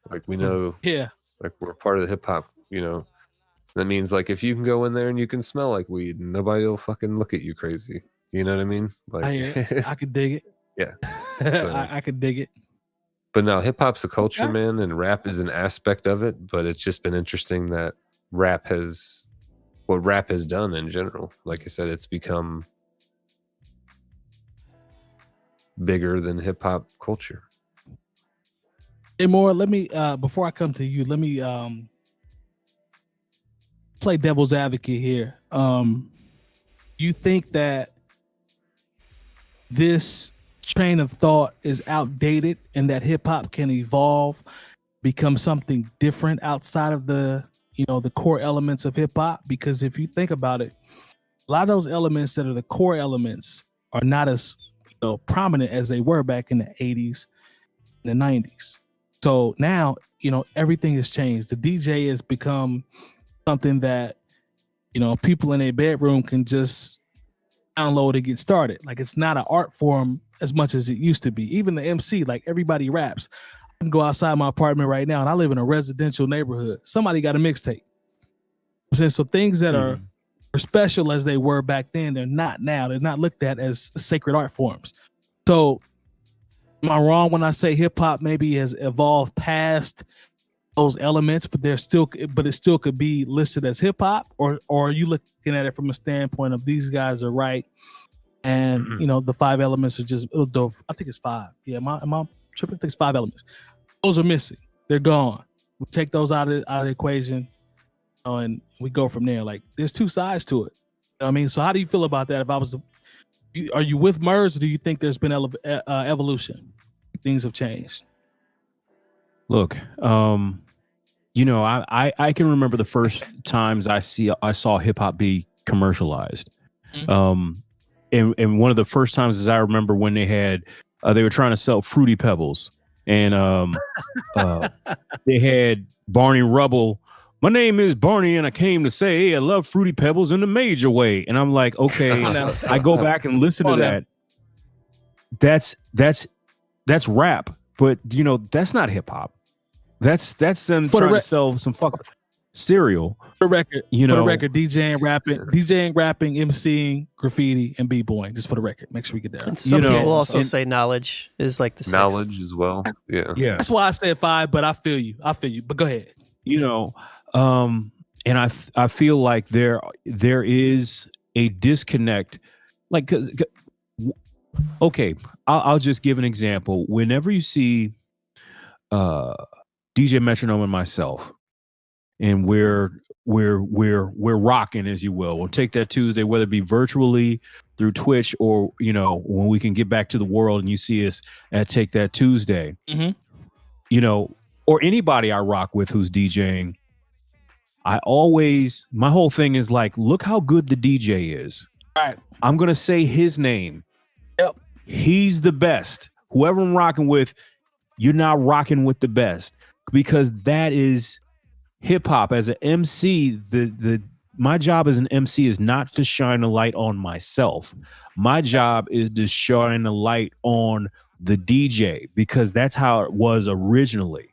Like we know, like we're part of the hip hop, you know. That means like if you can go in there and you can smell like weed, nobody will fucking look at you crazy. You know what I mean? Like I could dig it. Yeah. So, I could dig it. But no, hip hop's a culture, man, and rap is an aspect of it. But it's just been interesting that what rap has done in general. Like I said, it's become bigger than hip hop culture. Hey, Moore, let me before I come to you, let me play devil's advocate here. You think that this train of thought is outdated and that hip hop can evolve, become something different outside of the core elements of hip hop? Because if you think about it, a lot of those elements that are the core elements are not as prominent as they were back in the 80s and the 90s. So now, everything has changed. The DJ has become something that, people in their bedroom can just download and get started. Like it's not an art form as much as it used to be. Even the MC, like everybody raps. I can go outside my apartment right now and I live in a residential neighborhood. Somebody got a mixtape. So things that are special as they were back then, they're not now. They're not looked at as sacred art forms. So am I wrong when I say hip hop maybe has evolved past those elements, but it still could be listed as hip hop, or are you looking at it from a standpoint of these guys are right, and the 5 elements are just I think it's 5. Yeah, am I tripping? I think it's 5 elements. Those are missing. They're gone. We take those out of the equation, and we go from there. Like there's 2 sides to it. You know what I mean, so how do you feel about that? If I was, are you with Murs, or do you think there's been evolution? Things have changed. Look, I can remember the first times I saw hip hop be commercialized. And one of the first times is I remember when they were trying to sell Fruity Pebbles, and they had Barney Rubble. My name is Barney, and I came to say, hey, I love Fruity Pebbles in a major way. And I'm like, okay, I go back and listen to that. That's rap. But that's not hip hop. That's them trying to sell some fucking cereal. For the record, DJing, rapping, emceeing, graffiti, and b-boying. Just for the record, make sure we get that. And some people also say knowledge is like the 6th. Knowledge as well. Yeah. That's why I said 5, but I feel you. But go ahead. And I feel like there is a disconnect. Like, okay, I'll just give an example. Whenever you see DJ Metronome and myself, and we're rocking, as you will. We'll take that Tuesday, whether it be virtually through Twitch or when we can get back to the world and you see us at Take That Tuesday, or anybody I rock with who's DJing. my whole thing is like, look how good the DJ is. Right. I'm going to say his name. Yep. He's the best. Whoever I'm rocking with, you're not rocking with the best, because that is hip hop. As an MC, my job as an MC is not to shine a light on myself. My job is to shine a light on the DJ, because that's how it was originally.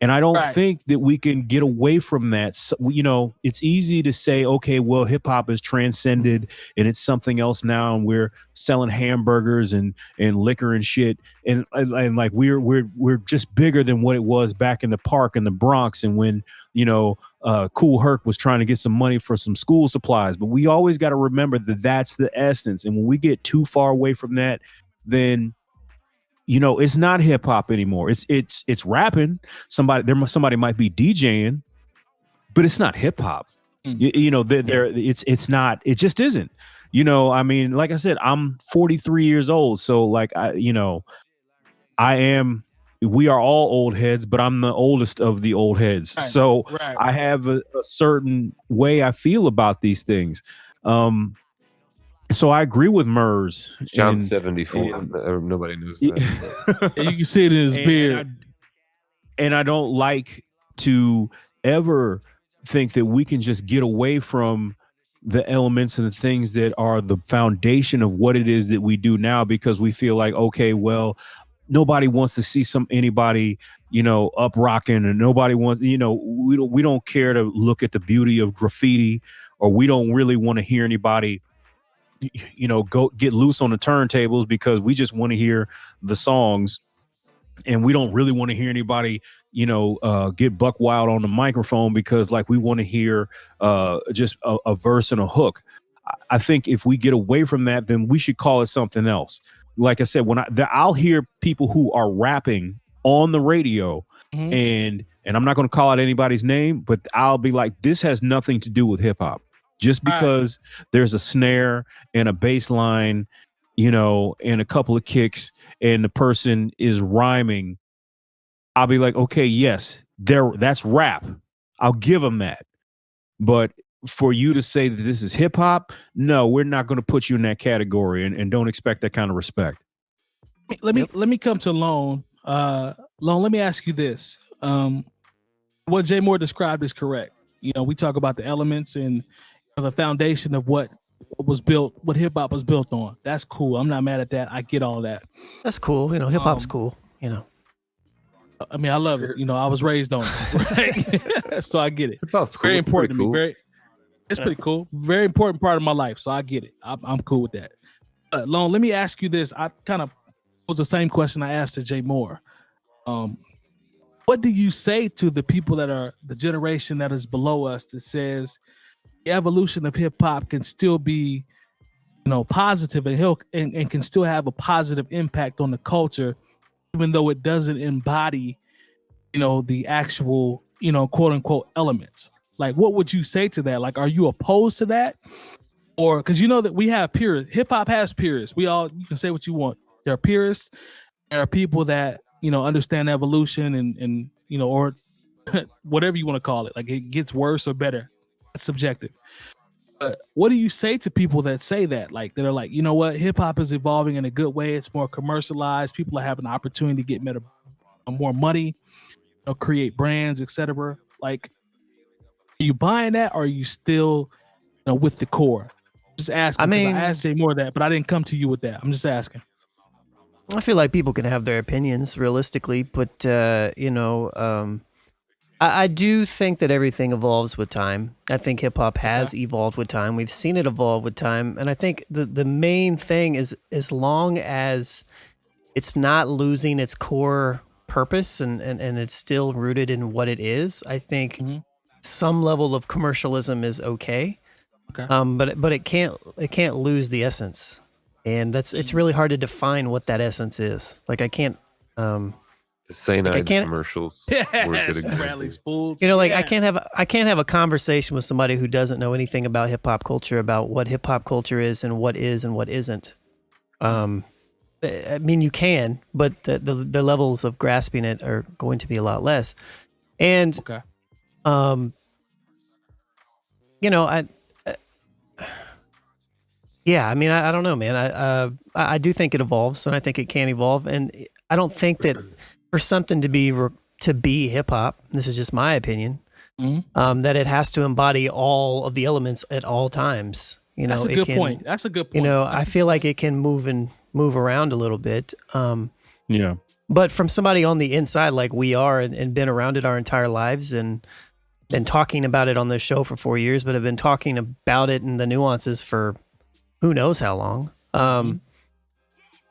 And I don't think that we can get away from that. So, you know, it's easy to say, okay, well, hip hop is transcended and it's something else now, and we're selling hamburgers and liquor and shit, and like we're just bigger than what it was back in the park in the Bronx, and when, you know, Kool Herc was trying to get some money for some school supplies. But we always got to remember that that's the essence. And when we get too far away from that, then, you know, it's not hip hop anymore. It's rapping. Somebody might be DJing, but it's not hip hop. You know, it's not. It just isn't. You know, I mean, like I said, I'm 43 years old, so like we are all old heads, but I'm the oldest of the old heads. Right. So I have a certain way I feel about these things. So I agree with Murs. John 74. Nobody knows that. You can see it in his beard. And I don't like to ever think that we can just get away from the elements and the things that are the foundation of what it is that we do now, because we feel like, okay, well, nobody wants to see anybody, you know, up rocking, and nobody wants, you know, we don't care to look at the beauty of graffiti, or we don't really want to hear anybody, you know, go get loose on the turntables, because we just want to hear the songs, and we don't really want to hear anybody, you know, get buck wild on the microphone, because like we want to hear just a verse and a hook. I think if we get away from that, then we should call it something else. Like I said, when I'll hear people who are rapping on the radio, and I'm not going to call out anybody's name, but I'll be like, this has nothing to do with hip hop. Just because there's a snare and a bass line, you know, and a couple of kicks, and the person is rhyming, I'll be like, okay, yes, that's rap. I'll give them that. But for you to say that this is hip hop, no, we're not going to put you in that category, and don't expect that kind of respect. Let me come to Lone. Lone, let me ask you this. What Jay Moore described is correct. You know, we talk about the elements and the foundation of what was built, what hip hop was built on. That's cool. I'm not mad at that. I get all that. That's cool. You know, hip hop's cool. You know, I mean, I love it. You know, I was raised on it, right? So I get it. It's very important to me. It's pretty cool. Very important part of my life. So I get it. I'm cool with that. Lone, let me ask you this. I kind of was the same question I asked to Jay Moore. What do you say to the people that are the generation that is below us that says the evolution of hip hop can still be, you know, positive and can still have a positive impact on the culture, even though it doesn't embody, you know, the actual, you know, quote unquote elements? Like, what would you say to that? Like, are you opposed to that? Or because you know that we have purists. Hip hop has purists. You can say what you want. There are purists. There are people that, you know, understand evolution and you know, or whatever you want to call it. Like, it gets worse or better. That's subjective. But what do you say to people that say that? Like, that are like, you know what, hip hop is evolving in a good way. It's more commercialized. People are having the opportunity to get more money, you know, create brands, etc. Like, are you buying that, or are you still, you know, with the core? Just asking. I mean, I asked Jay Moore that, but I didn't come to you with that. I'm just asking. I feel like people can have their opinions realistically, but you know, I do think that everything evolves with time. I think hip hop has evolved with time. We've seen it evolve with time, and I think the main thing is, as long as it's not losing its core purpose and it's still rooted in what it is, I think some level of commercialism is okay. But it can't lose the essence. And it's really hard to define what that essence is. Like, I can't Cyanide commercials. Bradley Spoolz. You know, like I can't have a conversation with somebody who doesn't know anything about hip hop culture, about what hip hop culture is and what isn't. I mean, you can, but the levels of grasping it are going to be a lot less. And you know, yeah, I mean, I don't know, man. I do think it evolves, and I think it can evolve, and I don't think that for something to be hip hop, this is just my opinion, that it has to embody all of the elements at all times. You know, that's a good point. That's a good point. You know, I feel like it can move around a little bit. Yeah. But from somebody on the inside, like we are, and been around it our entire lives, and been talking about it on this show for 4 years, but have been talking about it and the nuances for who knows how long.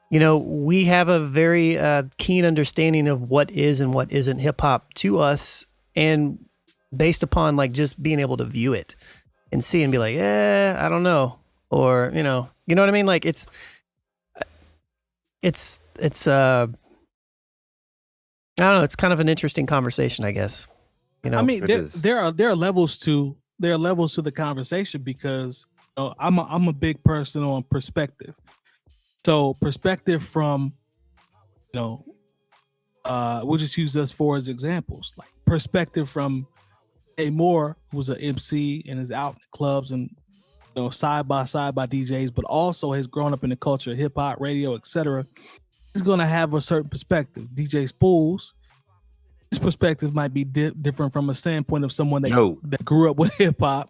You know, we have a very keen understanding of what is and what isn't hip hop to us, and based upon like just being able to view it and see and be like, I don't know, or you know what I mean? Like it's I don't know. It's kind of an interesting conversation, I guess. You know, I mean, there are levels to the conversation, because I'm a big person on perspective. So perspective from, we'll just use us four as examples. Like perspective from Jay Moore, who's an MC and is out in clubs and side by side by DJs, but also has grown up in the culture of hip hop, radio, etc. He's gonna have a certain perspective. DJ Spoolz, his perspective might be different from a standpoint of someone that grew up with hip hop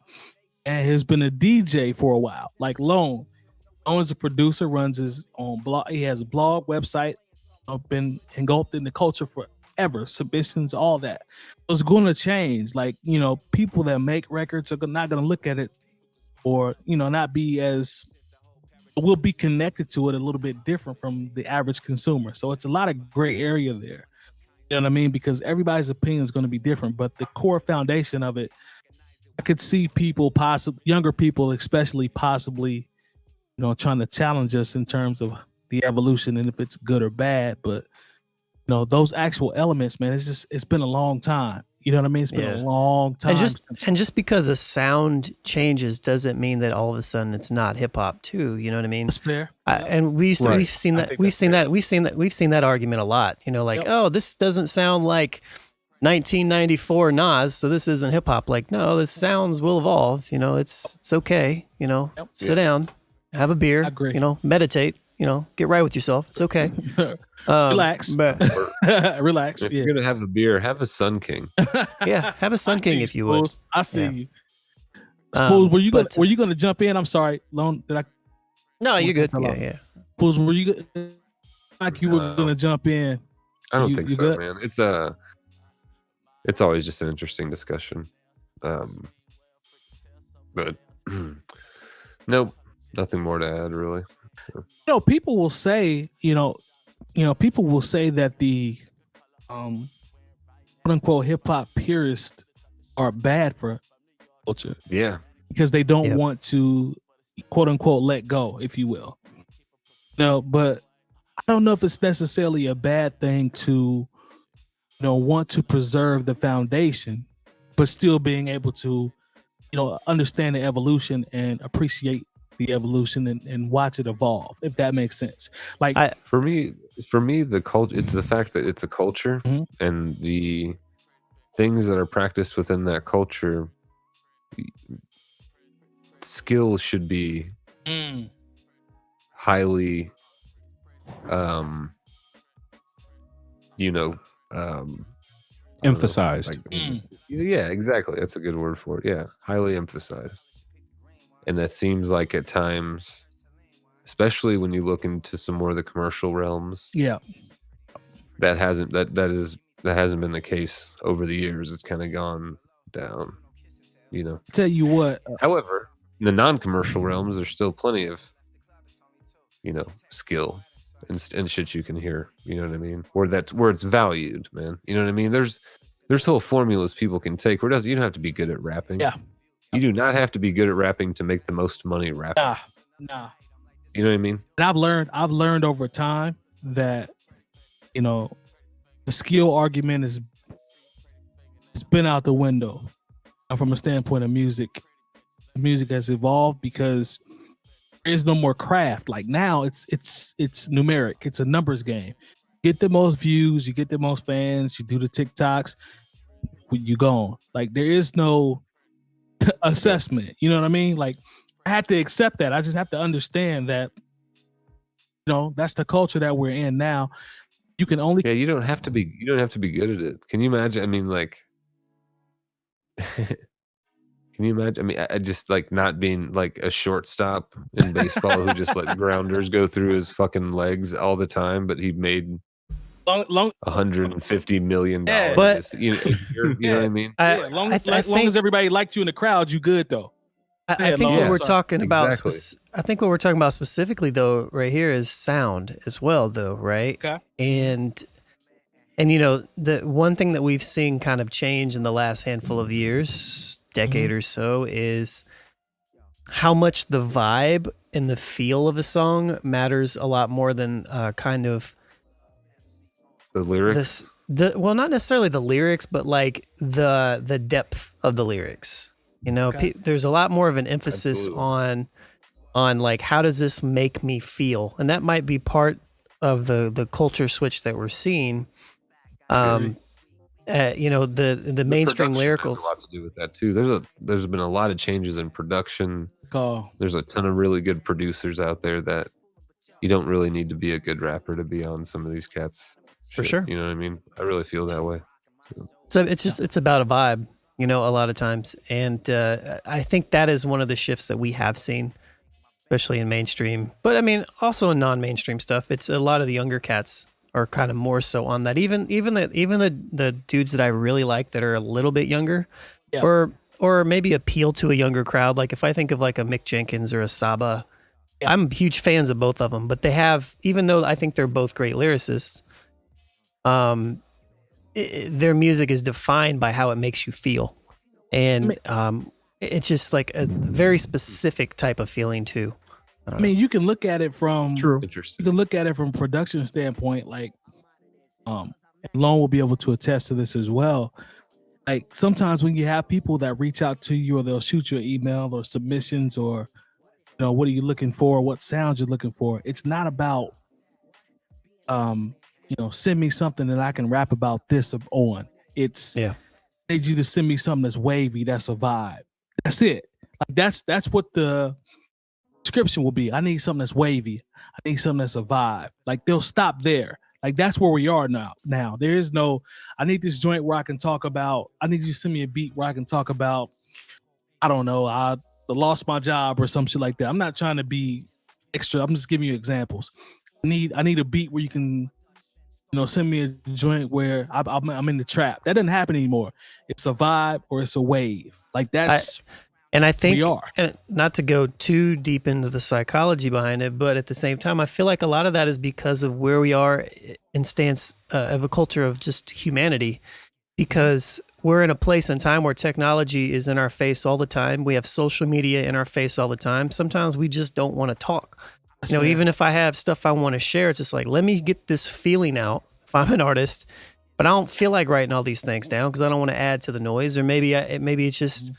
and has been a DJ for a while. Like Lone is a producer, runs his own blog. He has a blog, website, been engulfed in the culture forever, submissions, all that. So it's going to change. Like, people that make records are not going to look at it or, not be as, will be connected to it a little bit different from the average consumer. So it's a lot of gray area there. You know what I mean? Because everybody's opinion is going to be different, but the core foundation of it, I could see people, younger people especially, possibly, trying to challenge us in terms of the evolution and if it's good or bad. But those actual elements, man, it's been a long time. You know what I mean? It's been a long time. And just because a sound changes doesn't mean that all of a sudden it's not hip hop too. You know what I mean? That's fair. And we've seen that argument a lot. Oh, this doesn't sound like 1994 Nas, so this isn't hip hop. Like, no, the sounds will evolve. It's okay. Sit down, have a beer. I agree. Meditate. Get right with yourself. It's okay. Relax. Relax. If you're gonna have a beer, have a Sun King. Yeah, have a Sun King if you would. I see you. Spoolz, were you gonna jump in? I'm sorry, Lone. No, you're good. Yeah. Spoolz, were you like you were gonna jump in? I don't think so, good? Man. It's always just an interesting discussion. But nope, nothing more to add really. So. People will say, people will say that the quote unquote hip hop purists are bad for culture. Yeah. Because they don't want to quote unquote let go, if you will. But I don't know if it's necessarily a bad thing to want to preserve the foundation, but still being able to, understand the evolution and appreciate the evolution and watch it evolve, if that makes sense. Like for me, the culture, it's the fact that it's a culture, and the things that are practiced within that culture, skills should be highly, emphasized. Yeah, exactly. That's a good word for it. Yeah, highly emphasized. And that seems like at times, especially when you look into some more of the commercial realms, that hasn't been the case over the years. It's kind of gone down. Tell you what. However, in the non-commercial realms, there's still plenty of, skill and shit you can hear. You know what I mean? Where it's valued, man. You know what I mean? There's whole formulas people can take. You don't have to be good at rapping. Yeah. You do not have to be good at rapping to make the most money rapping. Nah. You know what I mean? And I've learned over time that, the skill argument it's been out the window from a standpoint of music. Music has evolved because there is no more craft. Like now it's numeric. It's a numbers game. Get the most views, you get the most fans, you do the TikToks, you gone. Like there is no assessment. You know what I mean? Like, I had to accept that. I just have to understand that, that's the culture that we're in now. You can only you don't have to be good at it. Can you imagine? I mean, like, can you imagine? I mean, I just like not being like a shortstop in baseball who just let grounders go through his fucking legs all the time, but he made $150 million. But you know what I mean? As long as everybody liked you in the crowd, you good though. I think what we're talking about, exactly. I think what we're talking about specifically though, right here is sound as well, though, right? Okay. And the one thing that we've seen kind of change in the last handful of years, decade or so, is how much the vibe and the feel of a song matters a lot more than kind of the lyrics. Well, not necessarily the lyrics, but like the depth of the lyrics. There's a lot more of an emphasis on like, how does this make me feel? And that might be part of the culture switch that we're seeing. The mainstream lyricals has a lot to do with that too. There's been a lot of changes in production. There's a ton of really good producers out there that you don't really need to be a good rapper to be on some of these cats. For sure. You know what I mean? I really feel that way. So it's about a vibe. A lot of times. And I think that is one of the shifts that we have seen, especially in mainstream. But I mean, also in non-mainstream stuff, it's a lot of the younger cats are kind of more so on that. Even the dudes that I really like that are a little bit younger, or maybe appeal to a younger crowd. Like if I think of like a Mick Jenkins or a Saba, I'm huge fans of both of them. But they have, even though I think they're both great lyricists, their music is defined by how it makes you feel, and it's just like a very specific type of feeling too. I mean, you can look at it from Interesting. You can look at it from a production standpoint, like, and Lone will be able to attest to this as well. Like sometimes when you have people that reach out to you, or they'll shoot you an email or submissions, or what are you looking for, what sounds you're looking for. It's not about send me something that I can rap about this on. It's I need you to send me something that's wavy, that's a vibe. That's it. Like that's what the description will be. I need something that's wavy. I need something that's a vibe. Like they'll stop there. Like that's where we are now. There is no, I need this joint where I can talk about, I need you to send me a beat where I can talk about, I don't know, I lost my job or some shit like that. I'm not trying to be extra. I'm just giving you examples. I need a beat where you can send me a joint where I'm in the trap. That doesn't happen anymore. It's a vibe or it's a wave. Like that's, I think, we are. And not to go too deep into the psychology behind it, but at the same time, I feel like a lot of that is because of where we are in stance of a culture of just humanity, because we're in a place and time where technology is in our face all the time. We have social media in our face all the time. Sometimes we just don't want to talk. Even if I have stuff I want to share, it's just like, let me get this feeling out if I'm an artist, but I don't feel like writing all these things down because I don't want to add to the noise, or maybe it's just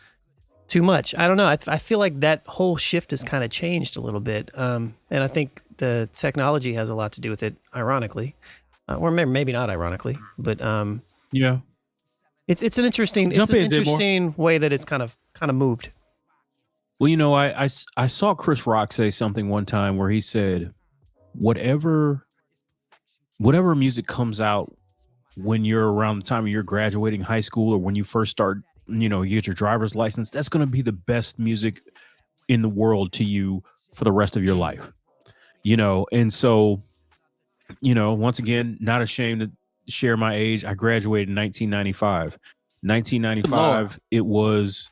too much. I don't know. I feel like that whole shift has kind of changed a little bit. And I think the technology has a lot to do with it, ironically, or maybe not ironically, but it's an interesting way that it's kind of moved. Well, I saw Chris Rock say something one time where he said, whatever music comes out when you're around the time of you're graduating high school, or when you first start, you get your driver's license, that's going to be the best music in the world to you for the rest of your life. And so, once again, not ashamed to share my age. I graduated in 1995. 1995, it was...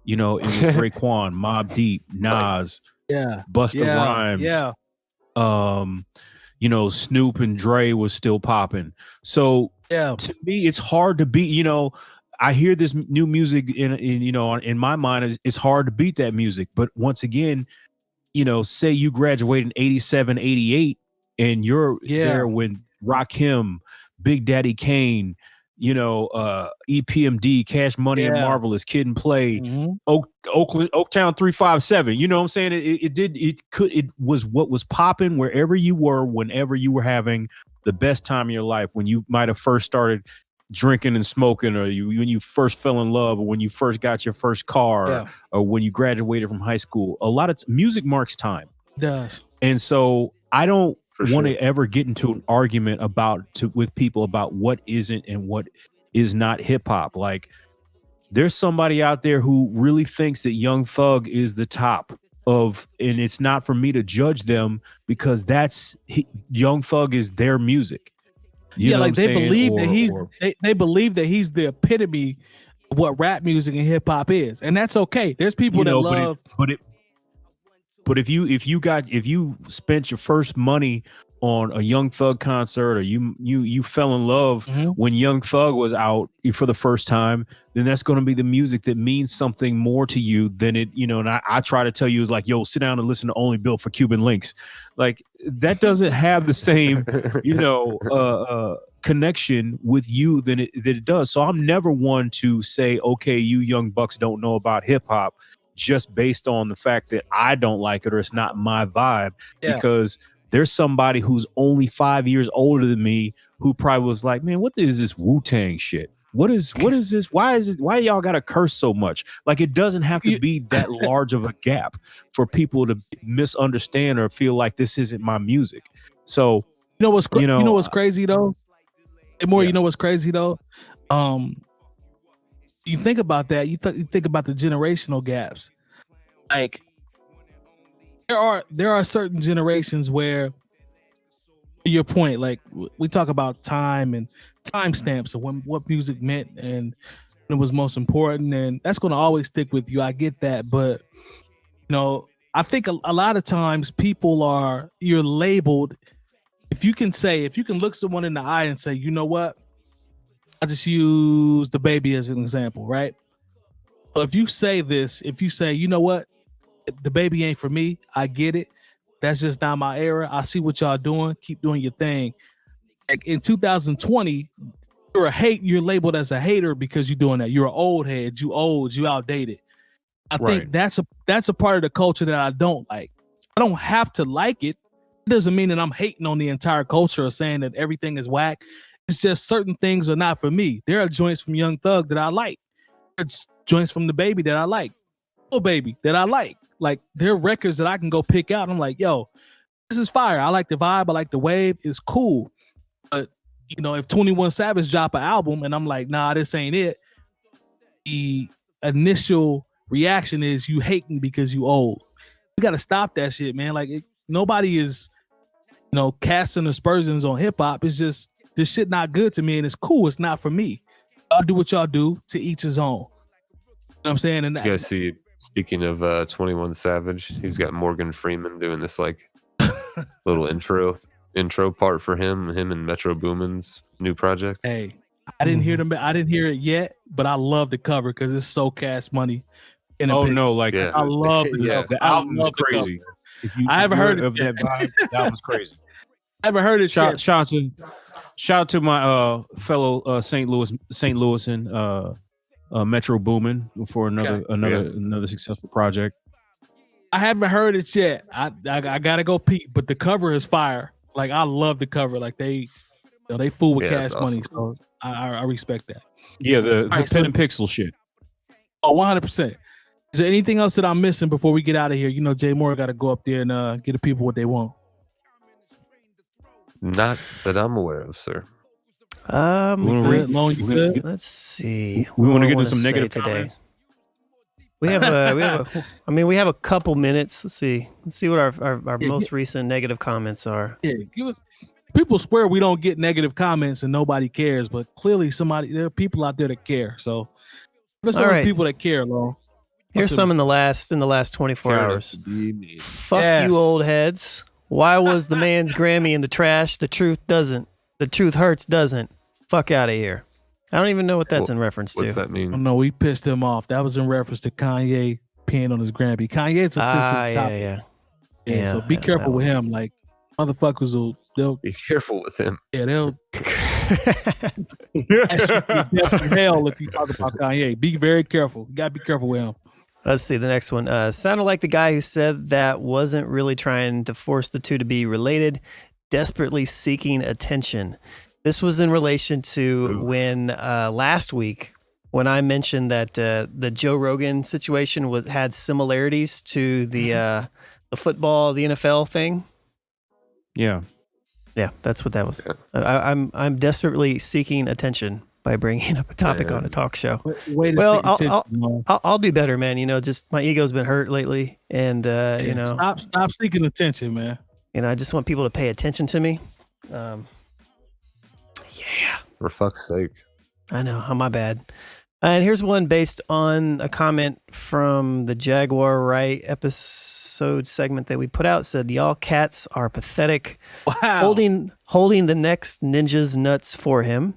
it was Raekwon, Mobb Deep, Nas, Busta Rhymes, Snoop and Dre was still popping. So to me, it's hard to beat. I hear this new music in my mind, it's hard to beat that music. But once again, say you graduate in 87, 88, and you're there when Rakim, Big Daddy Kane, EPMD, Cash Money and Marvelous, Kid and Play, Oaktown 357. You know what I'm saying? It was what was popping wherever you were, whenever you were having the best time of your life, when you might have first started drinking and smoking, or when you first fell in love, or when you first got your first car, or when you graduated from high school. A lot of music marks time. It does. And so I don't want to ever get into an argument with people about what isn't and what is not hip hop. Like, there's somebody out there who really thinks that Young Thug is the top of, and it's not for me to judge them, because Young Thug is their music. You know like they believe that they believe that he's the epitome of what rap music and hip hop is, and that's okay. There's people that love. But if you spent your first money on a Young Thug concert, or you fell in love when Young Thug was out for the first time, then that's going to be the music that means something more to you than it, and I try to tell you is like, yo, sit down and listen to Only Built for Cuban Links. Like, that doesn't have the same, connection with you than it does. So I'm never one to say, okay, you young bucks don't know about hip hop just based on the fact that I don't like it or it's not my vibe, because there's somebody who's only 5 years older than me who probably was like, man, what is this Wu-Tang shit? What is this? Why y'all got to curse so much? Like, it doesn't have to be that large of a gap for people to misunderstand or feel like this isn't my music. So, you know what's crazy though? You know what's crazy though? You think about that. You think about the generational gaps. Like, there are certain generations where, to your point, like we talk about time and timestamps of what music meant and when it was most important, and that's going to always stick with you. I get that, but I think a lot of times you're labeled. If you can look someone in the eye and say, you know what, I just use DaBaby as an example, right? But if you say, you know what, DaBaby ain't for me, I get it. That's just not my era. I see what y'all doing. Keep doing your thing. Like, in 2020, you're labeled as a hater because you're doing that. You're an old head. You outdated. I think that's a part of the culture that I don't like. I don't have to like it. It doesn't mean that I'm hating on the entire culture or saying that everything is whack. It's just certain things are not for me. There are joints from Young Thug that I like. There's joints from DaBaby that I like. Lil Baby that I like. Like, there are records that I can go pick out. I'm like, yo, this is fire. I like the vibe. I like the wave. It's cool. But, if 21 Savage drop an album and I'm like, nah, this ain't it, the initial reaction is you hating because you old. You got to stop that shit, man. Like, nobody is, casting aspersions on hip hop. It's just, this shit not good to me and it's cool. It's not for me. Y'all do what y'all do, to each his own. You know what I'm saying? And you guys see, speaking of 21 Savage, he's got Morgan Freeman doing this like little intro part for him and Metro Boomin's new project. Hey, I didn't hear them. I didn't hear it yet, but I love the cover because it's so Cash Money. I love the The album is crazy. I haven't heard of that vibe. The album's crazy. I haven't heard it. Shout out to my fellow St. Louisan Metro Boomin for another successful project. I haven't heard it yet. I gotta go peep, but the cover is fire. Like, I love the cover. Like, they fool with Cash Money, so I respect that. Yeah, the pen and pixel shit. Oh, 100%. Is there anything else that I'm missing before we get out of here? Jay Moore got to go up there and get the people what they want. Not that I'm aware of, sir. Let's see. We want to get into some negative today. We have a couple minutes. Let's see what our most recent negative comments are. Yeah, people swear we don't get negative comments and nobody cares, but clearly there are people out there that care. So there's some people that care, Lo. Here's some in the last 24 hours. Fuck you, old heads. Why was the man's Grammy in the trash? The truth doesn't. The truth hurts, doesn't. Fuck out of here. I don't even know what that's in reference to. What's that mean? Oh, no, we pissed him off. That was in reference to Kanye peeing on his Grammy. Kanye's a sensitive topic. Yeah. So be careful with him. Like, motherfuckers they'll be careful with him. Yeah, they'll hell if you talk about Kanye. Be very careful. You gotta be careful with him. Let's see the next one. Sounded like the guy who said that wasn't really trying to force the two to be related, desperately seeking attention. This was in relation to when last week when I mentioned that the Joe Rogan situation had similarities to the football, the NFL thing. Yeah, that's what that was. I'm desperately seeking attention by bringing up a topic on a talk show. I'll do better, man. You know, just my ego's been hurt lately, and you know, stop seeking attention, man. You know, I just want people to pay attention to me. For fuck's sake. I know, my bad. And here's one based on a comment from the Jaguar Right episode segment that we put out. It said, "Y'all cats are pathetic. Wow. Holding the next ninja's nuts for him.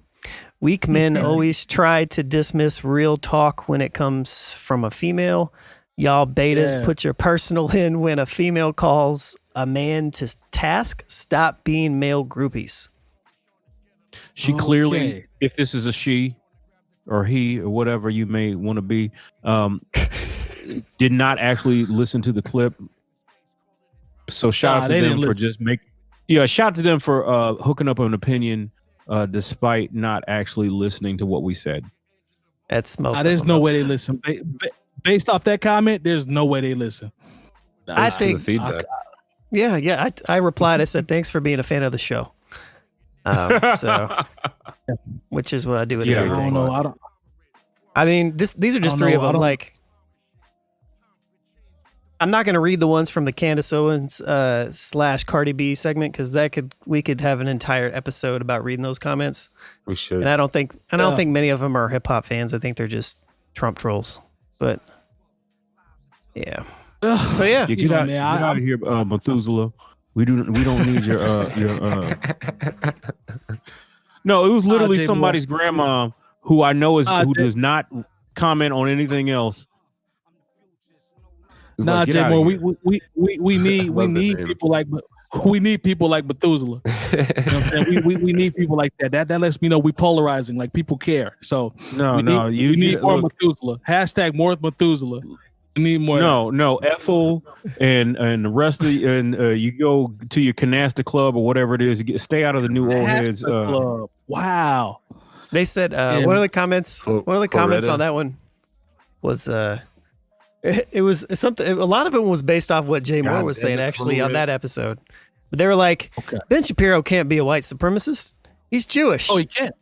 Weak men always try to dismiss real talk when it comes from a female. Y'all betas put your personal in when a female calls a man to task. Stop being male groupies." She clearly, if this is a she or he or whatever you may want to be, did not actually listen to the clip. So shout out to them for shout out to them for hooking up an opinion despite not actually listening to what we said. That's most. There's no way they listen. Based off that comment, there's no way they listen. I think. The feedback. I replied. I said, "Thanks for being a fan of the show." So, which is what I do with everything. I mean, these are just three of them. Like, I'm not going to read the ones from the Candace Owens / Cardi B segment because we could have an entire episode about reading those comments. We should. And I don't think many of them are hip hop fans. I think they're just Trump trolls. But yeah. So yeah, get out of here, Methuselah. We don't need your No, it was literally somebody's grandma who I know who does not comment on anything else. Nah, Jay Moore, we need people like Methuselah. You know what I'm saying? We need people like that. That lets me know we polarizing. Like people care. So you need more Methuselah. # more Methuselah. Need more. No, Ethel and the rest of you go to your Canasta Club or whatever it is. Stay out of the new old heads. Wow. They said one of the comments on that one was it was something. A lot of it was based off what Jay Moore was saying actually on that episode. But they were like, Ben Shapiro can't be a white supremacist. He's Jewish. Oh, he can't.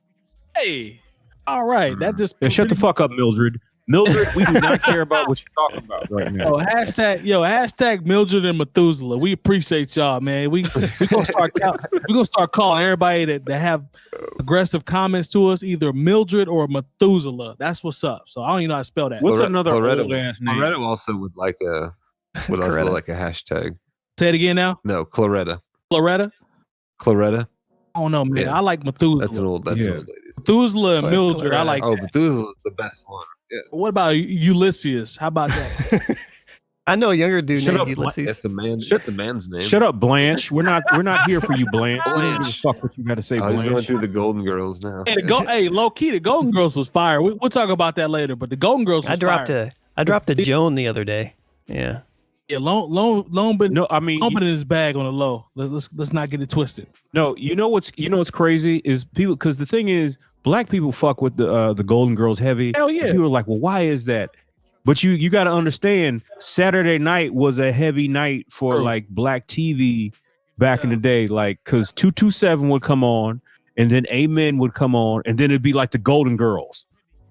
Hey, all right. That just shut the fuck up, Mildred. Mildred, we do not care about what you're talking about right now. Hashtag Mildred and Methuselah. We appreciate y'all, man. We gonna start calling everybody that have aggressive comments to us either Mildred or Methuselah. That's what's up. So I don't even know how to spell that. What's another old ass name? Loretta also would like a hashtag. Say it again now. No, Claretta. Claretta. Oh no, man. Yeah. I like Methuselah. That's an old lady. Methuselah and Mildred. Claretta. I like. Oh, Methuselah is the best one. Yeah. What about Ulysses? How about that? I know a younger dude named Ulysses. That's a man's name. Shut up, Blanche. We're not here for you, Blanche. Blanche. Fuck what you got to say, Blanche. He's going through the Golden Girls now. Hey, low key, the Golden Girls was fire. We'll talk about that later. But the Golden Girls was fire. I dropped a Joan the other day. Yeah. Yeah, Lone been in his bag on the low. Let's not get it twisted. No, you know what's crazy is people, because the thing is, black people fuck with the Golden Girls heavy. Hell yeah. People are like, well, why is that? But you got to understand, Saturday night was a heavy night for like black TV back in the day, like because 227 would come on, and then Amen would come on, and then it'd be like the Golden Girls,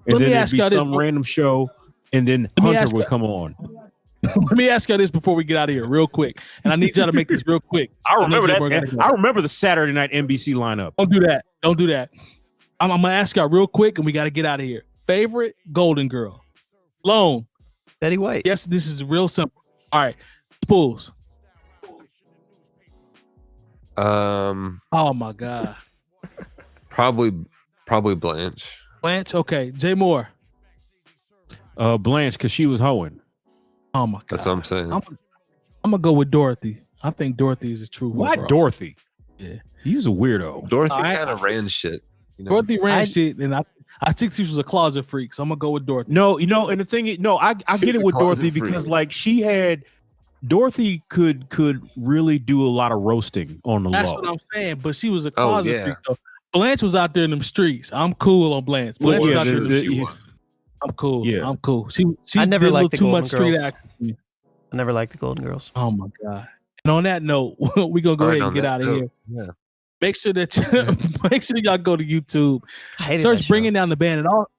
and then it'd be some random show, and then Hunter would come on. Let me ask y'all this before we get out of here, real quick, and I need y'all to make this real quick. I remember that. I remember the Saturday night NBC lineup. Don't do that. I'm gonna ask y'all real quick, and we got to get out of here. Favorite Golden Girl? Lone. Betty White. Yes, this is real simple. All right, Spoolz. Oh my God. Probably Blanche. Blanche. Okay, Jay Moore. Blanche, because she was hoeing. Oh my God. That's what I'm saying. I'm gonna go with Dorothy. I think Dorothy is a true. Why Dorothy? Yeah, he's a weirdo. Dorothy kind of ran shit. You know? Dorothy ran shit, and I think she was a closet freak. So I'm gonna go with Dorothy. No, and the thing is, I get it with Dorothy because like Dorothy could really do a lot of roasting on the low. That's what I'm saying. But she was a closet freak though. Blanche was out there in them streets. I'm cool on Blanche. Blanche was out there in them streets. I'm cool. Yeah. I'm cool. She I never did a liked the little too Golden much street Girls. action. I never liked the Golden Girls. Oh my God. And on that note, we're gonna go ahead and get out of here. Yeah. Make sure that make sure y'all go to YouTube. I hated Search that show. Bringing Down the Band and all.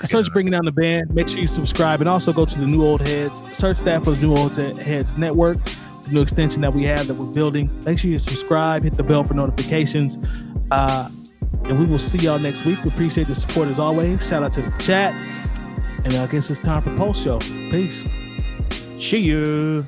Search Bringing Down the Band. Make sure you subscribe and also go to the New Old Heads. Search that for the New Old Heads Network. It's a new extension that we have that we're building. Make sure you subscribe. Hit the bell for notifications. And we will see y'all next week. We appreciate the support as always. Shout out to the chat. And I guess it's time for post show. Peace. See you.